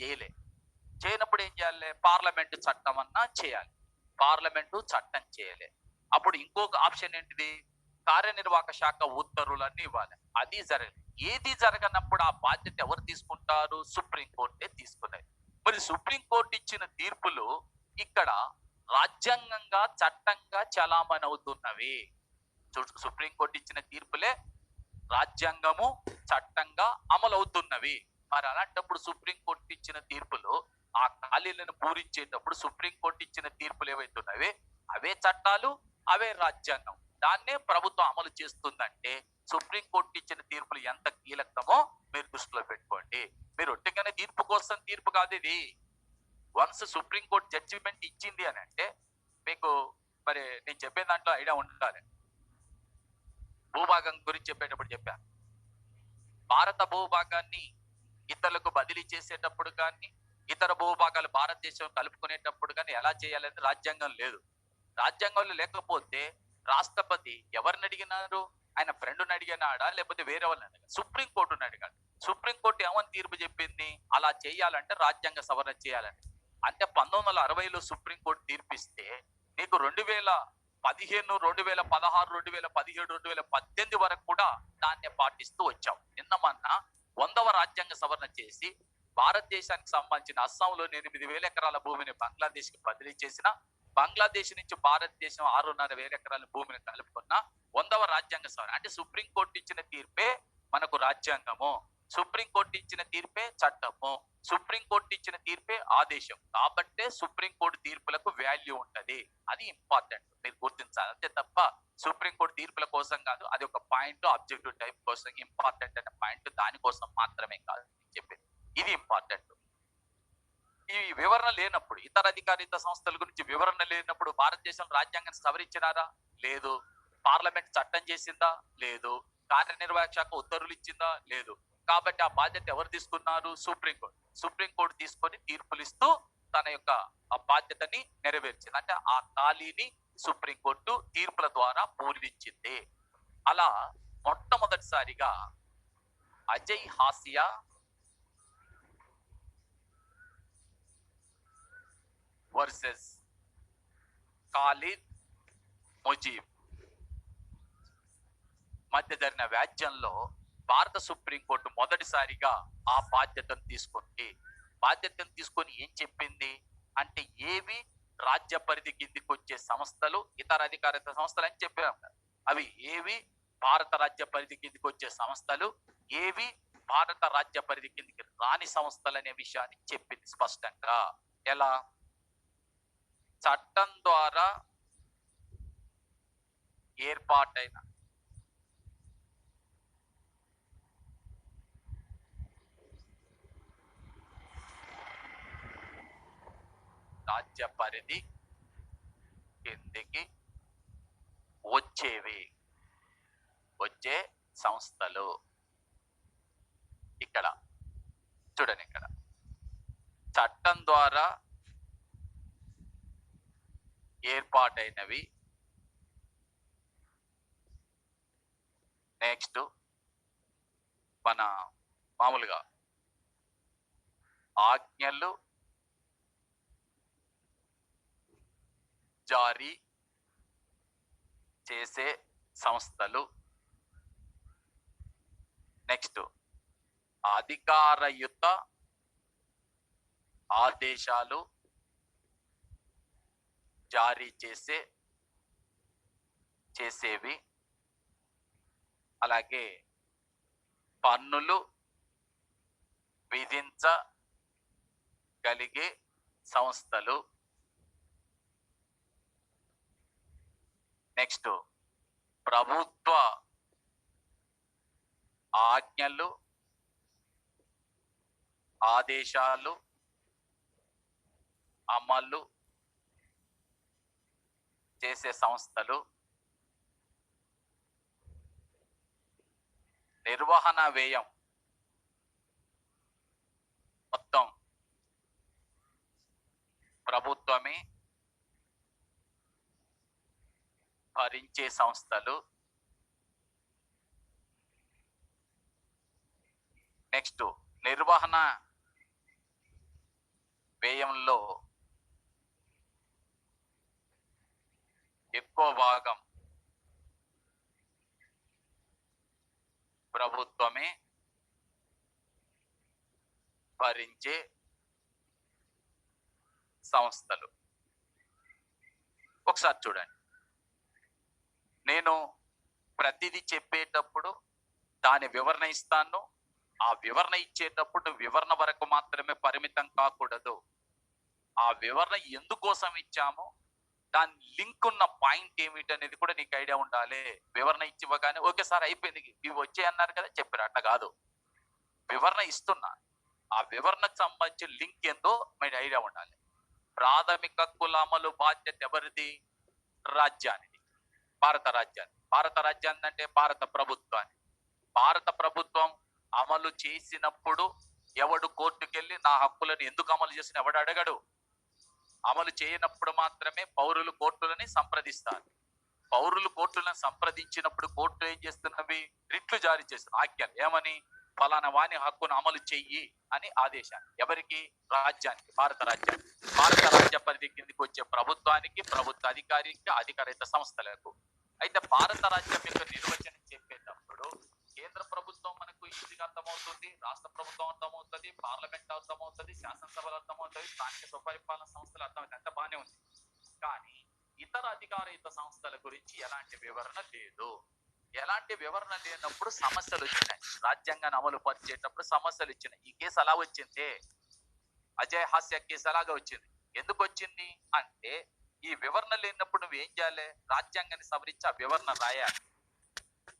చేయనప్పుడు ఏం చేయాలి? పార్లమెంటు చట్టం అన్నా చేయాలి. పార్లమెంటు చట్టం చేయలే. అప్పుడు ఇంకొక ఆప్షన్ ఏంటిది? కార్యనిర్వాహక శాఖ ఉత్తర్వులన్నీ ఇవ్వాలి. అది జరగలేదు. ఏది జరగనప్పుడు ఆ బాధ్యత ఎవరు తీసుకుంటారు? సుప్రీంకోర్టే తీసుకునేది. మరి సుప్రీంకోర్టు ఇచ్చిన తీర్పులు ఇక్కడ రాజ్యాంగంగా, చట్టంగా చలామణి అవుతున్నవి. సుప్రీంకోర్టు ఇచ్చిన తీర్పులే రాజ్యాంగము, చట్టంగా అమలు అవుతున్నవి. మరి అలాంటప్పుడు సుప్రీంకోర్టు ఇచ్చిన తీర్పులు ఆ ఖాళీలను పూరించేటప్పుడు సుప్రీంకోర్టు ఇచ్చిన తీర్పులు ఏవైతున్నవి అవే చట్టాలు, అవే రాజ్యాంగం. దాన్నే ప్రభుత్వం అమలు చేస్తుందంటే సుప్రీంకోర్టు ఇచ్చిన తీర్పులు ఎంత కీలకమో మీరు దృష్టిలో పెట్టుకోండి. మీరు ఒట్టిగానే తీర్పు కోసం తీర్పు కాదు ఇది. వన్స్ సుప్రీంకోర్టు జడ్జిమెంట్ ఇచ్చింది అని అంటే మీకు మరి నేను చెప్పే దాంట్లో ఐడియా ఉండాలి. భూభాగం గురించి చెప్పేటప్పుడు చెప్పాను. భారత భూభాగాన్ని ఇతరులకు బదిలీ చేసేటప్పుడు కానీ, ఇతర భూభాగాలు భారతదేశం కలుపుకునేటప్పుడు కానీ ఎలా చేయాలని రాజ్యాంగం లేదు. రాజ్యాంగంలో లేకపోతే రాష్ట్రపతి ఎవరిని అడిగినారు? ఆయన ఫ్రెండ్ని అడిగినాడా, లేకపోతే వేరే వాళ్ళని అడిగాడు? సుప్రీంకోర్టుని అడిగాడు. సుప్రీంకోర్టు ఏమని తీర్పు చెప్పింది? అలా చేయాలంటే రాజ్యాంగ సవరణ చేయాలని. అంటే 1960లో సుప్రీంకోర్టు తీర్పిస్తే నీకు 2015, 2016, 2017, 2018 వరకు కూడా దాన్ని పాటిస్తూ వచ్చాం. నిన్న మొన్న 100వ రాజ్యాంగ సవరణ చేసి భారతదేశానికి సంబంధించిన అస్సాంలో 8,000 ఎకరాల భూమిని బంగ్లాదేశ్ కి బదిలీ చేసిన, బంగ్లాదేశ్ నుంచి భారతదేశం 6,500 ఎకరాల భూమిని కలుపుకున్న 100వ రాజ్యాంగ సవరణ. అంటే సుప్రీంకోర్టు ఇచ్చిన తీర్పే మనకు రాజ్యాంగము, సుప్రీంకోర్టు ఇచ్చిన తీర్పే చట్టము, సుప్రీంకోర్టు ఇచ్చిన తీర్పే ఆదేశం. కాబట్టే సుప్రీంకోర్టు తీర్పులకు వాల్యూ ఉంటది. అది ఇంపార్టెంట్, మీరు గుర్తించాలి. అంతే తప్ప సుప్రీంకోర్టు తీర్పుల కోసం కాదు. అది ఒక పాయింట్, ఆబ్జెక్టివ్ టైప్ కోసం ఇంపార్టెంట్ అనే పాయింట్, దానికోసం మాత్రమే కాదు చెప్పేది. ఇది ఇంపార్టెంట్. ఈ వివరణ లేనప్పుడు, ఇతర అధికారిత సంస్థల గురించి వివరణ లేనప్పుడు భారతదేశం రాజ్యాంగాన్ని సవరించినారా? లేదు. పార్లమెంట్ చట్టం చేసిందా? లేదు. కార్యనిర్వాహక శాఖ ఉత్తర్వులు ఇచ్చిందా? లేదు. కాబట్టి ఆ బాధ్యత ఎవరు తీసుకున్నారు? సుప్రీంకోర్టు. సుప్రీంకోర్టు తీసుకొని తీర్పులు ఇస్తూ తన యొక్క ఆ బాధ్యతని నెరవేర్చింది. అంటే ఆ ఖాళీని సుప్రీంకోర్టు తీర్పుల ద్వారా పూరించింది. అలా మొట్టమొదటిసారిగా అజయ్ హాసియా వర్సెస్ ఖాలిద్ ముజీబ్ మధ్య జరిగిన వ్యాజ్యంలో భారత సుప్రీంకోర్టు మొదటిసారిగా ఆ బాధ్యతను తీసుకుంది. బాధ్యతను తీసుకొని ఏం చెప్పింది అంటే, ఏవి రాజ్య పరిధి కిందికి వచ్చే సంస్థలు, ఇతర అధికారిత సంస్థలు అని చెప్పాం కదా. అవి ఏవి భారత రాజ్య పరిధి కిందికి వచ్చే సంస్థలు, ఏవి భారత రాజ్య పరిధి కిందికి రాని సంస్థలు అనే విషయాన్ని చెప్పింది స్పష్టంగా. ఎలా? చట్టం ద్వారా ఏర్పాటైన రాజ్య పరిధి కిందికి వచ్చే సంస్థలు. ఇక్కడ చూడండి, ఇక్కడ చట్టం ద్వారా ఏర్పాటైనవి. నెక్స్ట్ మన మామూలుగా ఆజ్ఞలు జారీ చేసే సంస్థలు. నెక్స్ట్ అధికారయుత ఆదేశాలు జారీ చేసేవి. అలాగే పన్నులు విధించగలిగే సంస్థలు. నెక్స్ట్ ప్రభుత్వ ఆజ్ఞలు ఆదేశాలు అమలు చేసే సంస్థలు. నిర్వహణ వ్యయం మొత్తం ప్రభుత్వమే భరించే సంస్థలు. నెక్స్ట్ నిర్వహణ వ్యయంలో ఎక్కువ భాగం ప్రభుత్వమే భరించే సంస్థలు. ఒకసారి చూడండి, నేను ప్రతిదీ చెప్పేటప్పుడు దాని వివరణ ఇస్తాను. ఆ వివరణ ఇచ్చేటప్పుడు వివరణ వరకు మాత్రమే పరిమితం కాకూడదు. ఆ వివరణ ఎందుకోసం ఇచ్చామో దాని లింక్ ఉన్న పాయింట్ ఏమిటి అనేది కూడా నీకు ఐడియా ఉండాలి. వివరణ ఇచ్చివ్వగానే ఓకే సార్ అయిపోయింది ఇవి వచ్చాయి అన్నారు కదా చెప్పారు, అట్లా కాదు. వివరణ ఇస్తున్నా, ఆ వివరణకు సంబంధించిన లింక్ ఏందో మీకు ఐడియా ఉండాలి. ప్రాథమిక హక్కుల అమలు బాధ్యత ఎవరిది? రాజ్యానికి, భారత రాజ్యాన్ని. భారత రాజ్యాన్ని అంటే భారత ప్రభుత్వాన్ని. భారత ప్రభుత్వం అమలు చేసినప్పుడు ఎవడు కోర్టుకెళ్ళి నా హక్కులను ఎందుకు అమలు చేసిన ఎవడు అడగడు. అమలు చేయనప్పుడు మాత్రమే పౌరులు కోర్టులని సంప్రదిస్తారు. పౌరులు కోర్టులను సంప్రదించినప్పుడు కోర్టు ఏం చేస్తున్నవి? రిట్లు జారీ చేస్తున్న ఆజ్ఞలు. ఏమని? ఫలానా వాని హక్కును అమలు చెయ్యి అని ఆదేశాన్ని. ఎవరికి? రాజ్యానికి, భారత రాజ్యానికి. భారత రాజ్య పరిధి కిందికి వచ్చే ప్రభుత్వానికి, ప్రభుత్వ అధికారికి, అధికారిత సంస్థలకు. అయితే భారత రాజ్యం యొక్క నిర్వచనం చెప్పేటప్పుడు కేంద్ర ప్రభుత్వం మనకు ఈజీగా అర్థమవుతుంది, రాష్ట్ర ప్రభుత్వం అర్థమవుతుంది, పార్లమెంట్ అర్థమవుతుంది, శాసనసభలు అర్థమవుతుంది, స్థానిక స్వపరిపాలన సంస్థలు అర్థమవుతుంది, అంత బాగానే ఉంది. కానీ ఇతర అధికారయుత సంస్థల గురించి ఎలాంటి వివరణ లేదు. ఎలాంటి వివరణ లేనప్పుడు సమస్యలు వచ్చినాయి. రాజ్యాంగాన్ని అమలు పరిచేటప్పుడు సమస్యలు వచ్చినాయి. ఈ కేసు అలా వచ్చింది, అజయ్ హాస్య కేసు అలాగే వచ్చింది. ఎందుకు వచ్చింది అంటే ఈ వివరణ లేనప్పుడు నువ్వు ఏం చేయాలి? రాజ్యాంగాన్ని సవరించి ఆ వివరణ రాయాలి.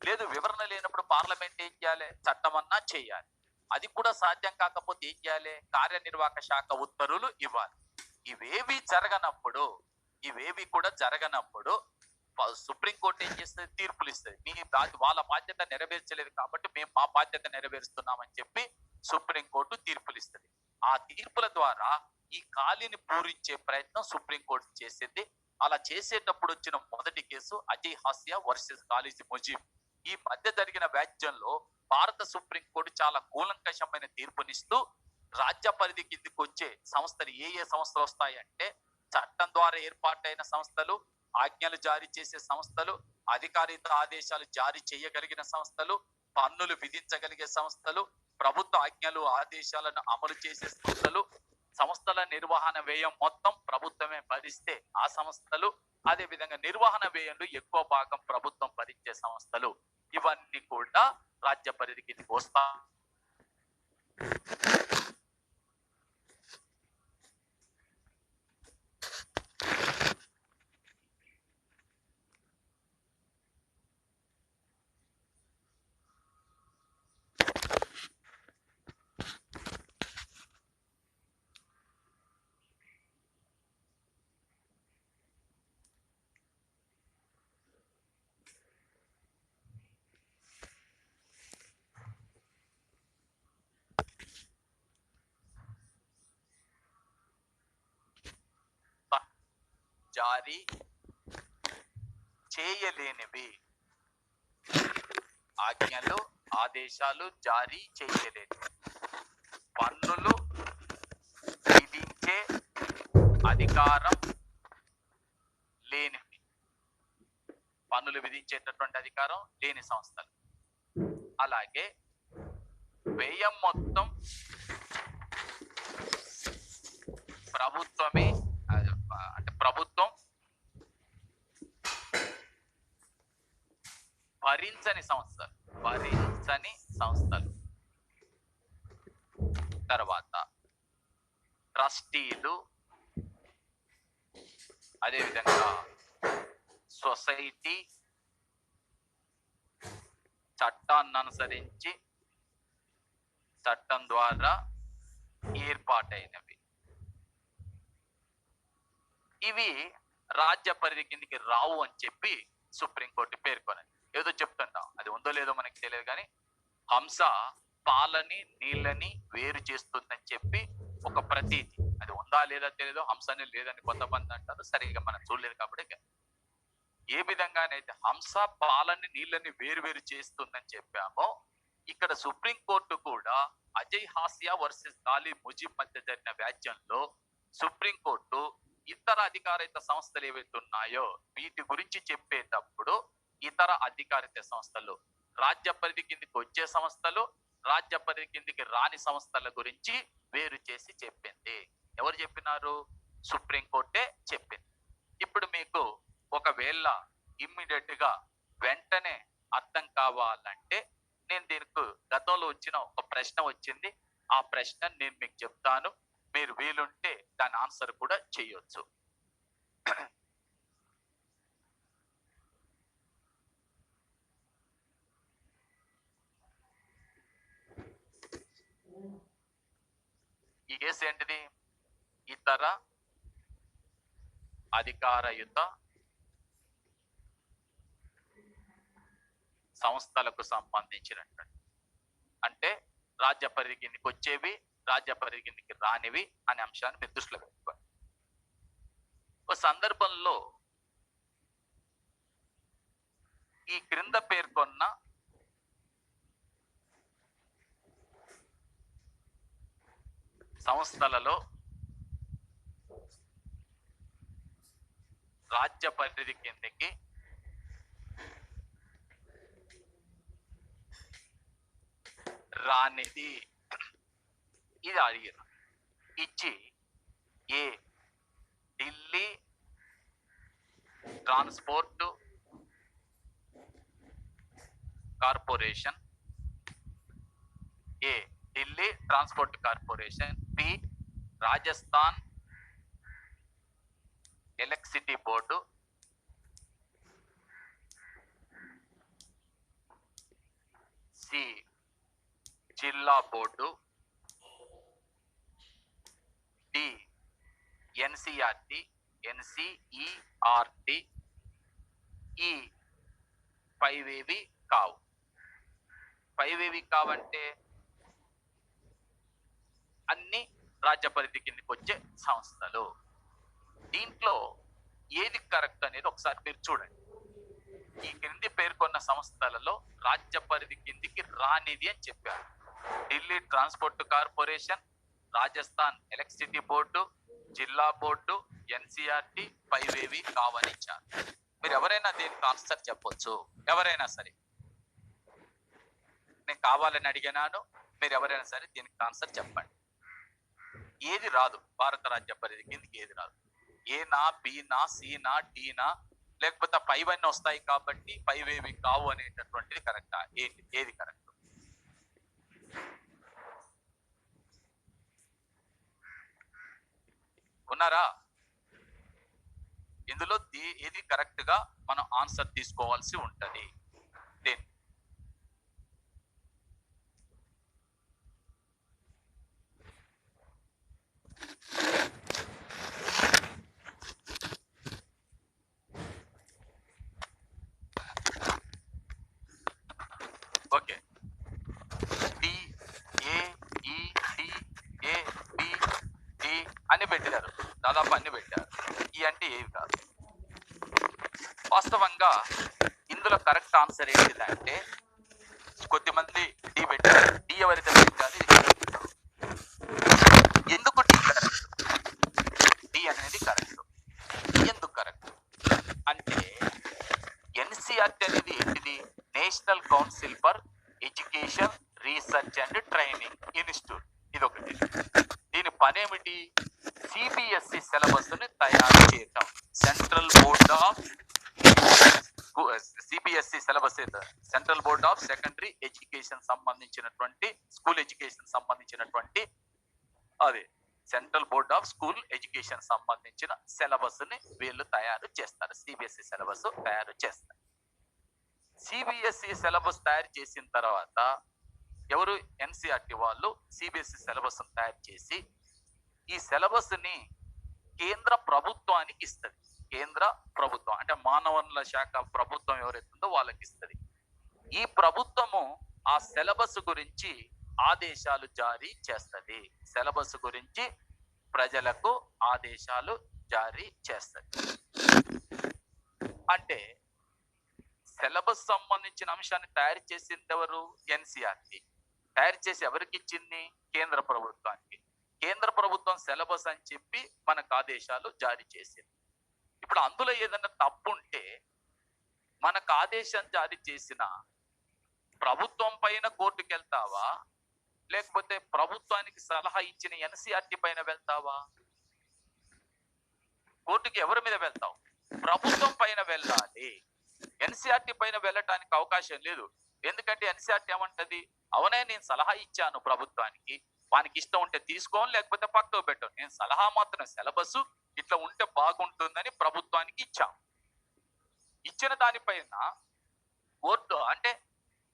లేదు వివరణ లేనప్పుడు పార్లమెంట్ ఏం చేయాలి? చట్టమన్నా చేయాలి. అది కూడా సాధ్యం కాకపోతే ఏం చేయాలి? కార్యనిర్వాహక శాఖ ఉత్తర్వులు ఇవ్వాలి. ఇవేవి కూడా జరగనప్పుడు సుప్రీంకోర్టు ఏం చేస్తుంది? తీర్పులు ఇస్తుంది. మీ వాళ్ళ బాధ్యత నెరవేర్చలేదు కాబట్టి మేము మా బాధ్యత నెరవేరుస్తున్నామని చెప్పి సుప్రీంకోర్టు తీర్పులు ఇస్తుంది. ఆ తీర్పుల ద్వారా ఈ ఖాళీని పూరించే ప్రయత్నం సుప్రీంకోర్టు చేసింది. అలా చేసేటప్పుడు వచ్చిన మొదటి కేసు అజయ్ హాస్య వర్సెస్ కాళోజీ ముజీబ్. ఈ మధ్య జరిగిన వ్యాజ్యంలో భారత సుప్రీంకోర్టు చాలా కూలంకషమైన తీర్పునిస్తూ రాజ్య పరిధి కిందికి వచ్చే సంస్థలు ఏ సంస్థలు వస్తాయంటే చట్టం ద్వారా ఏర్పాటైన సంస్థలు, ఆజ్ఞలు జారీ చేసే సంస్థలు, అధికారిత ఆదేశాలు జారీ చేయగలిగిన సంస్థలు, పన్నులు విధించగలిగే సంస్థలు, ప్రభుత్వ ఆజ్ఞలు ఆదేశాలను అమలు చేసే సంస్థలు, సంస్థల నిర్వహణ వ్యయం మొత్తం ప్రభుత్వమే భరిస్తే ఆ సంస్థలు, అదే విధంగా నిర్వహణ వ్యయంలో ఎక్కువ భాగం ప్రభుత్వం భరించే సంస్థలు, ఇవన్నీ కూడా రాజ్య పరిధి కిందకి వస్తా. జారీ చేయలేనివి, ఆజ్ఞలు ఆదేశాలు జారీ చేయలేనివి, పన్నులు విధించే అధికారం లేనివి, పన్నులు విధించేటటువంటి అధికారం లేని సంస్థలు. అలాగే వ్యయం మొత్తం ప్రభుత్వమే, అంటే ప్రభుత్వం భరించని సంస్థలు. తర్వాత ట్రస్టీలు, అదేవిధంగా సొసైటీ చట్టాన్ని అనుసరించి చట్టం ద్వారా ఏర్పాటైనవి. ఇవి రాజ్య పరిధి కిందికి రావు అని చెప్పి సుప్రీంకోర్టు పేర్కొన్నది. ఏదో చెప్తుంటాం, అది ఉందో లేదో మనకి తెలియదు, కానీ హంస పాలని నీళ్ళని వేరు చేస్తుందని చెప్పి ఒక ప్రతీతి, అది ఉందా లేదా తెలియదు, హంసని లేదని కొంతమంది అంటారు, సరిగ్గా మనం చూడలేదు కాబట్టి. ఏ విధంగానైతే హంస పాలని నీళ్ళని వేరు చేస్తుందని చెప్పామో, ఇక్కడ సుప్రీంకోర్టు కూడా అజయ్ హాసియా వర్సెస్ గాలి ముజీబ్ మధ్య జరిగిన వ్యాజ్యంలో సుప్రీంకోర్టు ఇతర అధికారిత సంస్థలు ఏవైతే ఉన్నాయో వీటి గురించి చెప్పేటప్పుడు ఇతర అధికారిత సంస్థలు, రాజ్య పరిధి కిందికి వచ్చే సంస్థలు, రాజ్య పరిధి కిందికి రాని సంస్థల గురించి వేరు చేసి చెప్పింది. ఎవరు చెప్పినారు? సుప్రీంకోర్టే చెప్పింది. ఇప్పుడు మీకు ఒకవేళ ఇమ్మీడియట్ గా వెంటనే అర్థం కావాలంటే నేను దీనికి గతంలో వచ్చిన ఒక ప్రశ్న వచ్చింది, ఆ ప్రశ్న నేను మీకు చెప్తాను, మీరు వీలుంటే దాని ఆన్సర్ కూడా చేయొచ్చు. ఈ కేసు ఏంటిది? ఇతర అధికారయుత సంస్థలకు సంబంధించినటువంటి, అంటే రాజ్య పరిధి కిందికి వచ్చేవి, రాజ్య పరిధి కిందికి రానివి అనే అంశాన్ని మీరు దృష్టిలో పెట్టుకోండి. ఒక సందర్భంలో ఈ క్రింద పేర్కొన్న సంస్థలలో రాజ్య పరిధి కిందకి రానిది ఇది అడిగిన ఇచ్చి, A Delhi transport corporation, A Delhi transport corporation, B Rajasthan electricity board, C జిల్లా బోర్డు, డి ఎన్సిఆర్టి ఈ పైవేవి కావు. పైవేవి కావంటే అన్ని రాజ్య పరిధి కిందకి వచ్చే సంస్థలు. దీంట్లో ఏది కరెక్ట్ అనేది ఒకసారి మీరు చూడండి. ఈ క్రింది పేర్కొన్న సంస్థలలో రాజ్య పరిధి కిందికి రానిది అని చెప్పారు. Delhi transport corporation, Rajasthan electricity board, జిల్లా బోర్డు, ఎన్సిఆర్టి పైవేవి కావని ఇచ్చారు. మీరు ఎవరైనా దీనికి ఆన్సర్ చెప్పొచ్చు, ఎవరైనా సరే. నేను కావాలని అడిగినాను, మీరు ఎవరైనా సరే దీనికి ఆన్సర్ చెప్పండి. ఏది రాదు భారత రాజ్య పరిధి కిందకి, ఏది రాదు. ఏనా, బీనా, సీనా, డీనా, లేకపోతే పైవన్నీ వస్తాయి కాబట్టి పైవేవి కావు అనేటటువంటిది కరెక్టా? ఏది కరెక్ట్? ఉన్నారా? ఇందులో ఏది కరెక్ట్ గా మనం ఆన్సర్ తీసుకోవాల్సి ఉంటది. దేని ఓకే, డి, ఏ, ఈ, డి, ఏ, బి, డి అని పెట్టారు. దాదాపు అన్ని పెట్టారు. ఈ అంటే ఏవి కాదు. వాస్తవంగా ఇందులో కరెక్ట్ ఆన్సర్ ఏంటిదంటే, కొద్దిమంది డి పెట్టారు. డి ఎవరైతే పెట్టారు ఎందుకు డి కరెక్ట్? డి అనేది కరెక్ట్. ఎందుకు కరెక్ట్ అంటే, ఎన్సిఆర్టీ అనేది ఏంటిది? National council for education research and training institute. ఇది ఒకటి. దీని పనేమిటి? సిబిఎస్ఈ సిలబస్ ని తయారు చేయటం. Central board of CBSE syllabus, central board of secondary education సంబంధించినటువంటి, స్కూల్ ఎడ్యుకేషన్ సంబంధించినటువంటి, అదే central board of school education సంబంధించిన సిలబస్ ని వీళ్ళు తయారు చేస్తారు. సిబిఎస్ఈ సిలబస్ తయారు చేస్తారు. సిబిఎస్ఈ సిలబస్ తయారు చేసిన తర్వాత ఎవరు? ఎన్సిఆర్టీ వాళ్ళు సిబిఎస్ఈ సిలబస్ తయారు చేసి ఈ సిలబస్ ని కేంద్ర ప్రభుత్వానికి ఇస్తుంది. కేంద్ర ప్రభుత్వం అంటే మానవ వనరుల శాఖ ప్రభుత్వం ఎవరైతుందో వాళ్ళకి ఇస్తుంది. ఈ ప్రభుత్వము ఆ సిలబస్ గురించి ఆదేశాలు జారీ చేస్తుంది. సిలబస్ గురించి ప్రజలకు ఆదేశాలు జారీ చేస్తుంది. అంటే సిలబస్ సంబంధించిన అంశాన్ని తయారు చేసింది ఎవరు? ఎన్సిఆర్టీ. తయారు చేసి ఎవరికి ఇచ్చింది? కేంద్ర ప్రభుత్వానికి. కేంద్ర ప్రభుత్వం సిలబస్ అని చెప్పి మనకు ఆదేశాలు జారీ చేసింది. ఇప్పుడు అందులో ఏదైనా తప్పు ఉంటే మనకు ఆదేశం జారీ చేసిన ప్రభుత్వం పైన కోర్టుకు వెళ్తావా, లేకపోతే ప్రభుత్వానికి సలహా ఇచ్చిన ఎన్సిఆర్టీ పైన వెళ్తావా? కోర్టుకి ఎవరి మీద వెళ్తావు? ప్రభుత్వం పైన వెళ్ళాలి. ఎన్సిఆర్టీ పైన వెళ్ళటానికి అవకాశం లేదు. ఎందుకంటే ఎన్సిఆర్టీ ఏమంటది? అవునే, నేను సలహా ఇచ్చాను ప్రభుత్వానికి, వానికి ఇష్టం ఉంటే తీసుకోని లేకపోతే పక్కకు పెట్టాను. నేను సలహా మాత్రం సిలబస్ ఇట్లా ఉంటే బాగుంటుందని ప్రభుత్వానికి ఇచ్చాం. ఇచ్చిన దానిపైన కోర్టు అంటే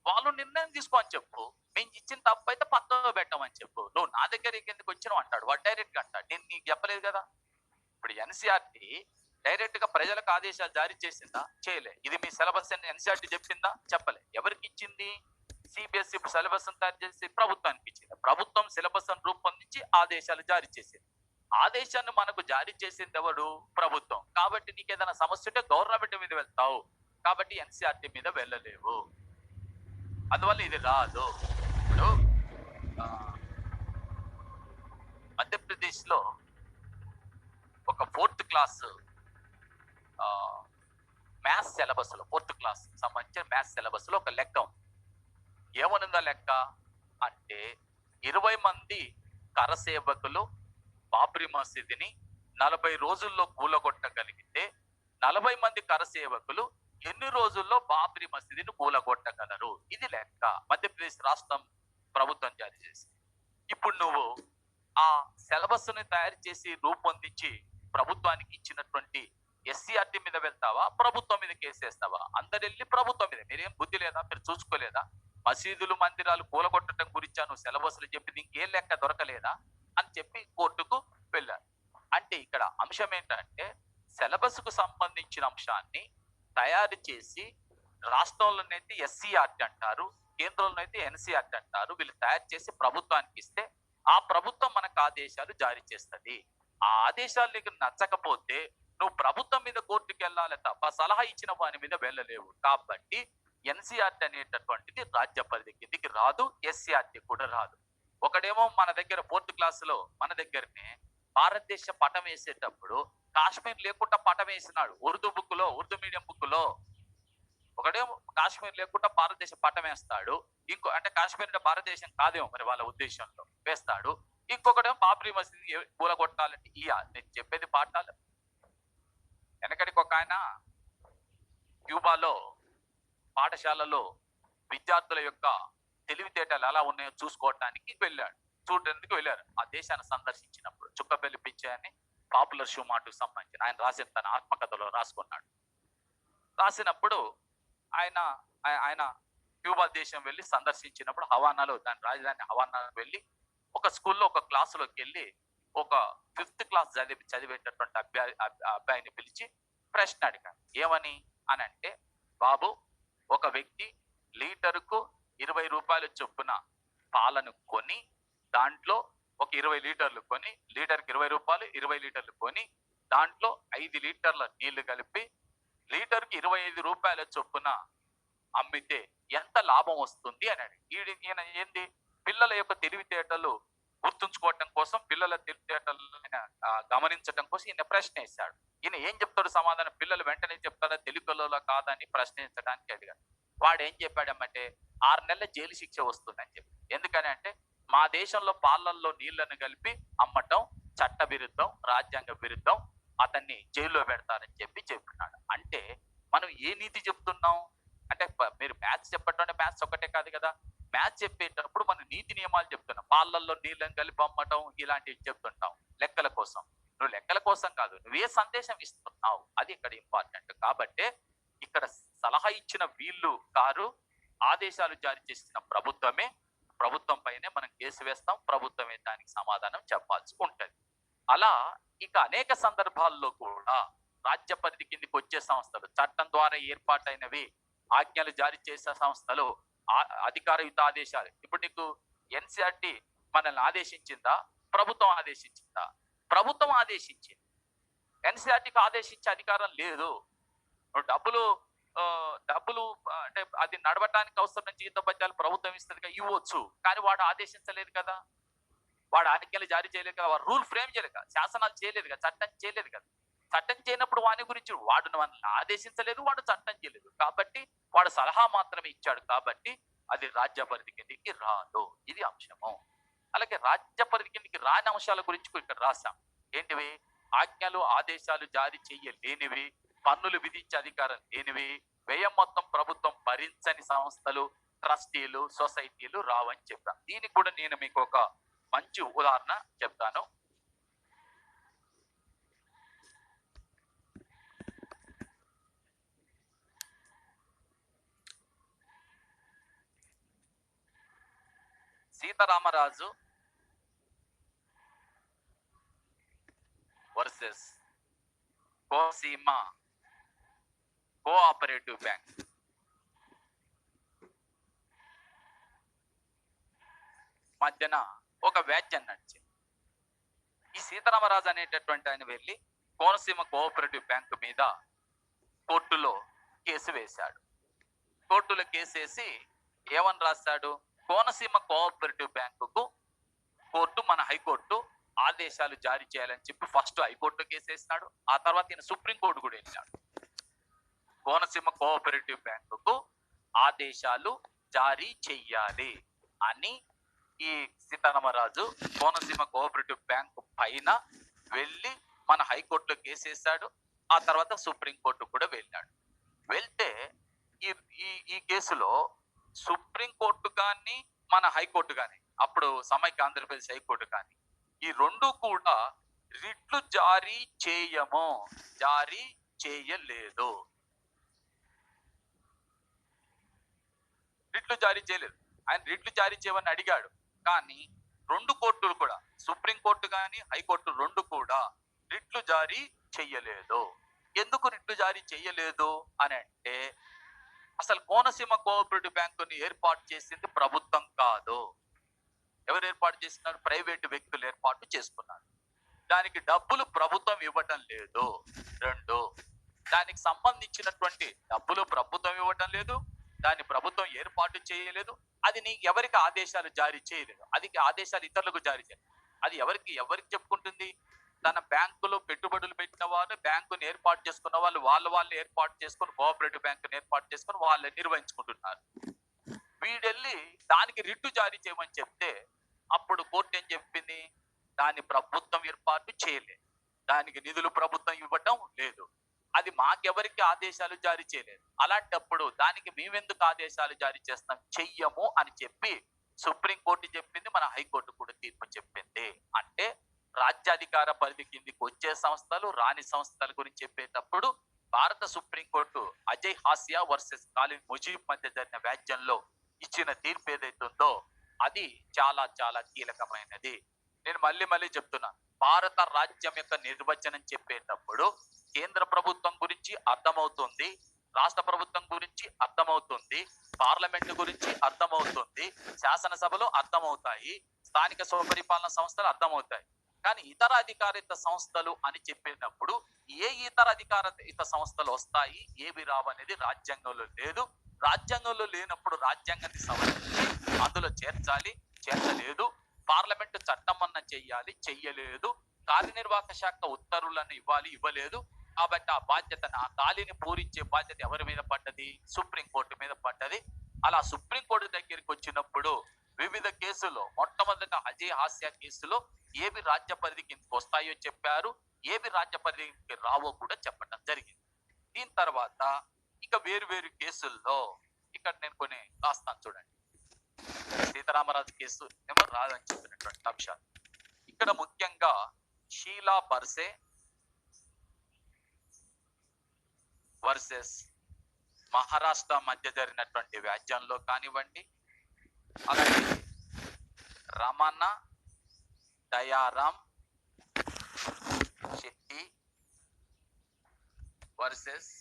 వాళ్ళు నిర్ణయం తీసుకోని చెప్పు. మేము ఇచ్చిన తప్పు అయితే పక్కకు పెట్టమని చెప్పు. నువ్వు నా దగ్గర ఎందుకు వచ్చినావు అంటాడు వాడు. డైరెక్ట్ గా అంటాడు, నేను నీకు చెప్పలేదు కదా. ఇప్పుడు ఎన్సిఆర్టీ డైరెక్ట్ గా ప్రజలకు ఆదేశాలు జారీ చేసిందా? చేయలే. ఇది మీ సిలబస్ అని ఎన్సిఆర్టీ చెప్పిందా? చెప్పలే. ఎవరికి ఇచ్చింది? సిబిఎస్ఈ సిలబస్ తయారు చేసి ప్రభుత్వానికి ఇచ్చింది. ప్రభుత్వం సిలబస్ రూపొందించి ఆదేశాలు జారీ చేసింది. ఆదేశాన్ని మనకు జారీ చేసింది ఎవడు? ప్రభుత్వం. కాబట్టి నీకు ఏదైనా సమస్య ఉంటే గవర్నమెంట్ మీద వెళ్తావు, కాబట్టి ఎన్సిఆర్టీ మీద వెళ్ళలేవు. అందువల్ల ఇది రాదు. ఇప్పుడు మధ్యప్రదేశ్ లో ఒక 4th క్లాస్ మ్యాథ్స్ సిలబస్ లో, 4th క్లాస్ సంబంధించిన మ్యాథ్స్ సిలబస్ లో ఒక లెక్క ఉంది. ఏమనుందా లెక్క అంటే, 20 మంది కరసేవకులు బాబ్రీ మసీదుని 40 రోజుల్లో కూలగొట్టగలిగితే 40 మంది కరసేవకులు ఎన్ని రోజుల్లో బాబ్రీ మసీదుని కూలగొట్టగలరు? ఇది లెక్క మధ్యప్రదేశ్ రాష్ట్రం ప్రభుత్వం జారీ చేసి. ఇప్పుడు నువ్వు ఆ సిలబస్ ని తయారు చేసి రూపొందించి ప్రభుత్వానికి ఇచ్చినటువంటి ఎస్సీఆర్టీ మీద వెళ్తావా, ప్రభుత్వం మీద కేసేస్తావా? అందరు వెళ్ళి ప్రభుత్వం మీద. మీరేం బుద్ధి లేదా? మీరు చూసుకోలేదా? మసీదులు మందిరాలు కూలగొట్టడం గురించి నువ్వు సిలబస్లు చెప్పింది ఇంకేం లెక్క దొరకలేదా అని చెప్పి కోర్టుకు వెళ్ళారు. అంటే ఇక్కడ అంశం ఏంటంటే, సిలబస్ కు సంబంధించిన అంశాన్ని తయారు చేసి రాష్ట్రంలోనైతే ఎస్సీఆర్టీ అంటారు, కేంద్రంలో అయితే ఎన్సీఆర్టీ అంటారు. వీళ్ళు తయారు చేసి ప్రభుత్వానికి ఇస్తే ఆ ప్రభుత్వం మనకు ఆదేశాలు జారీ చేస్తుంది. ఆ ఆదేశాలు నీకు నచ్చకపోతే నువ్వు ప్రభుత్వం మీద కోర్టుకు వెళ్ళాలి తప్ప సలహా ఇచ్చిన వాని మీద వెళ్ళలేవు. కాబట్టి ఎన్సీఆర్టీ అనేటటువంటిది రాజ్య పరిధి కిందికి రాదు, ఎస్సీఆర్టీ కూడా రాదు. ఒకడేమో మన దగ్గర 4th క్లాసులో మన దగ్గరనే భారతదేశ పటం వేసేటప్పుడు కాశ్మీర్ లేకుండా పటం వేసినాడు. ఉర్దూ మీడియం బుక్ లో ఒకడేమో కాశ్మీర్ లేకుండా భారతదేశ పటం వేస్తాడు, ఇంకో అంటే కాశ్మీర్ అంటే భారతదేశం కాదేమో మరి వాళ్ళ ఉద్దేశంలో వేస్తాడు. ఇంకొకటేమో బాబ్రీ మసీద్ కూలగొట్టాలంటే నేను చెప్పేది పాఠాలు. వెనకడికి ఒక ఆయన క్యూబాలో పాఠశాలలో విద్యార్థుల యొక్క తెలివితేటలు ఎలా ఉన్నాయో చూసుకోవటానికి చూడడానికి వెళ్ళారు. ఆ దేశాన్ని సందర్శించినప్పుడు చుక్కపల్లి పిచ్చే అని పాపులర్ షో మాటకు సంబంధించిన ఆయన రాసిన తన ఆత్మకథలో రాసుకున్నాడు. రాసినప్పుడు ఆయన ఆయన క్యూబా దేశం వెళ్ళి సందర్శించినప్పుడు హవానాలో దాని రాజధాని హవానాలో వెళ్ళి ఒక స్కూల్లో ఒక క్లాసులోకి వెళ్ళి ఒక 5th క్లాస్ చదివేటటువంటి అబ్బాయిని పిలిచి ప్రశ్న అడిగాడు. ఏమని అని అంటే, బాబు, ఒక వ్యక్తి లీటరుకు 20 రూపాయలు చొప్పున పాలను కొని దాంట్లో ఒక 20 లీటర్లు కొని, లీటర్కి 20 రూపాయలు 20 లీటర్లు కొని దాంట్లో 5 లీటర్ల నీళ్లు కలిపి లీటర్కి 25 రూపాయల చొప్పున అమ్మితే ఎంత లాభం వస్తుంది అని అడిగి, ఈయన ఏంది పిల్లల యొక్క తెలివితేటలు గుర్తుంచుకోవటం కోసం, పిల్లల తెలివితేటలు గమనించడం కోసం ఈయన ప్రశ్న వేశాడు. ఈయన ఏం చెప్తాడు సమాధానం? పిల్లలు వెంటనే చెప్తారా తెలుగులో కాదని ప్రశ్నించడానికి అడిగాడు. వాడు ఏం చెప్పాడమ్మంటే 6 నెలల జైలు శిక్ష వస్తుందని చెప్పి. ఎందుకని అంటే, మా దేశంలో పాలల్లో నీళ్లను కలిపి అమ్మటం చట్ట విరుద్ధం, రాజ్యాంగ విరుద్ధం, అతన్ని జైల్లో పెడతారని చెప్పినాడు. అంటే మనం ఏ నీతి చెప్తున్నాం అంటే, మీరు మ్యాథ్స్ చెప్పటం అంటే మ్యాథ్స్ ఒక్కటే కాదు కదా, మ్యాథ్స్ చెప్పేటప్పుడు మనం నీతి నియమాలు చెప్తున్నాం. పాలల్లో నీళ్ళని కలిపి అమ్మటం ఇలాంటివి చెప్తుంటాం లెక్కల కోసం. నువ్వు లెక్కల కోసం కాదు, నువ్వే సందేశం ఇస్తున్నావు, అది ఇక్కడ ఇంపార్టెంట్. కాబట్టి ఇక్కడ సలహా ఇచ్చిన వీళ్ళు కారు, ఆదేశాలు జారీ చేసిన ప్రభుత్వమే. ప్రభుత్వం పైనే మనం కేసు వేస్తాం, ప్రభుత్వమే దానికి సమాధానం చెప్పాల్సి ఉంటది. అలా ఇక అనేక సందర్భాల్లో కూడా రాజ్య పరిధి కిందికి వచ్చే సంస్థలు, చట్టం ద్వారా ఏర్పాటైనవి, ఆజ్ఞలు జారీ చేసే సంస్థలు, అధికారయుత ఆదేశాలు. ఇప్పుడు నీకు ఎన్సిఆర్టీ మనల్ని ఆదేశించిందా? ప్రభుత్వం ఆదేశించిందా? ప్రభుత్వం ఆదేశించింది. ఎన్సిఆర్టీకి ఆదేశించే అధికారం లేదు. డబ్బులు అంటే అది నడవటానికి అవసరమైన జీతభత్యాలు ప్రభుత్వం ఇస్తుంది, ఇవ్వచ్చు. కానీ వాడు ఆదేశించలేదు కదా, వాడు ఆజ్ఞలు జారీ చేయలేదు కదా, వాడు రూల్ ఫ్రేమ్ చేయలేదు కదా, శాసనాలు చేయలేదు కదా, చట్టం చేయలేదు కదా. చట్టం చేయనప్పుడు వాని గురించి వాడు మనల్ని ఆదేశించలేదు, వాడు చట్టం చేయలేదు. కాబట్టి వాడు సలహా మాత్రమే ఇచ్చాడు. కాబట్టి అది రాజ్య పరిధి కిందికి రాదు. ఇది అంశము. అలాగే రాజ్య పరిధి కిందికి రాని అంశాల గురించి ఇక్కడ రాశాం. ఏంటివి? ఆజ్ఞలు ఆదేశాలు జారీ చేయలేనివి, పన్నులు విధించే అధికారం లేనివి, వ్యయం మొత్తం ప్రభుత్వం భరించని సంస్థలు, ట్రస్టీలు, సొసైటీలు రావని చెప్పాను. దీనికి కూడా నేను మీకు ఒక మంచి ఉదాహరణ చెప్తాను. Sitaramaraju versus Koseema cooperative bank. మధ్యన ఒక వ్యాజ్యం నడిచింది. ఈ సీతారామరాజు అనేటటువంటి ఆయన వెళ్ళి కోనసీమ కోఆపరేటివ్ బ్యాంకు మీద కోర్టులో కేసు వేశాడు. కోర్టులో కేసు వేసి ఏమని రాశాడు? కోనసీమ కోఆపరేటివ్ బ్యాంకుకు కోర్టు, మన హైకోర్టు ఆదేశాలు జారీ చేయాలని చెప్పి ఫస్ట్ హైకోర్టు కేసు వేసినాడు. ఆ తర్వాత ఈయన సుప్రీంకోర్టు కూడా వెళ్ళాడు. కోనసీమ కోఆపరేటివ్ బ్యాంకుకు ఆదేశాలు జారీ చెయ్యాలి అని ఈ సీతారామరాజు కోనసీమ కోఆపరేటివ్ బ్యాంకు పైన వెళ్ళి మన హైకోర్టులో కేసు వేశాడు. ఆ తర్వాత సుప్రీంకోర్టు కూడా వెళ్ళాడు. వెళ్తే ఈ కేసులో సుప్రీంకోర్టు కానీ, మన హైకోర్టు కానీ, అప్పుడు సమైక్య ఆంధ్రప్రదేశ్ హైకోర్టు కానీ, ఈ రెండు కూడా రిట్లు జారీ చేయలేదు. రిట్లు జారీ చేయలేదు. ఆయన రిట్లు జారీ చేయమని అడిగాడు. కానీ రెండు కోర్టులు కూడా, సుప్రీంకోర్టు కానీ హైకోర్టు రెండు కూడా రిట్లు జారీ చెయ్యలేదు. ఎందుకు రిట్లు జారీ చెయ్యలేదు అని అంటే, అసలు కోనసీమ కోఆపరేటివ్ బ్యాంకుని ఏర్పాటు చేసింది ప్రభుత్వం కాదు. ఎవరు ఏర్పాటు చేస్తున్నారు? ప్రైవేటు వ్యక్తులు ఏర్పాటు చేసుకున్నారు. దానికి డబ్బులు ప్రభుత్వం ఇవ్వటం లేదు. రెండు, దానికి సంబంధించినటువంటి డబ్బులు ప్రభుత్వం ఇవ్వటం లేదు, దాన్ని ప్రభుత్వం ఏర్పాటు చేయలేదు, అది ఎవరికి ఆదేశాలు జారీ చేయలేదు, అది ఆదేశాలు ఇతరులకు జారీ చేయలేదు. అది ఎవరికి చెప్పుకుంటుంది? తన బ్యాంకులో పెట్టుబడులు పెట్టిన వాళ్ళు, బ్యాంకుని ఏర్పాటు చేసుకున్న వాళ్ళు, వాళ్ళు ఏర్పాటు చేసుకుని కోఆపరేటివ్ బ్యాంకుని ఏర్పాటు చేసుకుని వాళ్ళు నిర్వహించుకుంటున్నారు. వీడెళ్ళి దానికి రిట్టు జారీ చేయమని చెప్తే అప్పుడు కోర్టు ఏం చెప్పింది, దాని ప్రభుత్వం ఏర్పాటు చేయలేదు, దానికి నిధులు ప్రభుత్వం ఇవ్వటం లేదు, అది మాకెవరికి ఆదేశాలు జారీ చేయలేదు, అలాంటప్పుడు దానికి మేమెందుకు ఆదేశాలు జారీ చేస్తాం, చెయ్యము అని చెప్పి సుప్రీంకోర్టు చెప్పింది, మన హైకోర్టు కూడా తీర్పు చెప్పింది. అంటే రాజ్యాధికార పరిధి కిందికి వచ్చే సంస్థలు రాని సంస్థల గురించి చెప్పేటప్పుడు భారత సుప్రీంకోర్టు అజయ్ హాసియా వర్సెస్ ఖాలిద్ ముజీబ్ మధ్య జరిగిన వ్యాజ్యంలో ఇచ్చిన తీర్పు ఏదైతుందో అది చాలా చాలా కీలకమైనది. నేను మళ్ళీ చెప్తున్నాను, భారత రాజ్యం యొక్క నిర్వచనం చెప్పేటప్పుడు కేంద్ర ప్రభుత్వం గురించి అర్థమవుతుంది, రాష్ట్ర ప్రభుత్వం గురించి అర్థమవుతుంది, పార్లమెంటు గురించి అర్థమవుతుంది, శాసనసభలో అర్థమవుతాయి, స్థానిక స్వపరిపాలన సంస్థలు అర్థమవుతాయి. కానీ ఇతర అధికారిత సంస్థలు అని చెప్పేటప్పుడు ఏ ఇతర అధికారిత సంస్థలు వస్తాయి, ఏవి రావనేది రాజ్యాంగంలో లేదు. రాజ్యాంగంలో లేనప్పుడు రాజ్యాంగాన్ని సవరించి అందులో చేర్చలేదు. పార్లమెంటు చట్టం అన్న చెయ్యలేదు. కార్యనిర్వాహక శాఖ ఉత్తర్వులను ఇవ్వలేదు. కాబట్టి ఆ బాధ్యత, ఆ ఖాళీని పూరించే బాధ్యత ఎవరి మీద పడ్డది, సుప్రీంకోర్టు మీద పడ్డది. అలా సుప్రీంకోర్టు దగ్గరికి వచ్చినప్పుడు వివిధ కేసుల్లో మొట్టమొదట అజయ్ హాసియా కేసులో ఏవి రాజ్య పరిధి కిందకి వస్తాయో చెప్పారు, ఏవి రాజ్య పరిధికి రావో కూడా చెప్పడం జరిగింది. దీని తర్వాత ఇక వేరు కేసుల్లో ఇక్కడ నేను కొన్ని రాస్తాను చూడండి. సీతారామరాజు కేసు ఏమో రాదని చెప్పినటువంటి అంశాలు ఇక్కడ ముఖ్యంగా షీలా బర్సే వర్సెస్ మహారాష్ట్ర మధ్య జరిగినటువంటి వ్యాజ్యంలో కానివ్వండి, అలాగే Ramana Dayaram Shetty versus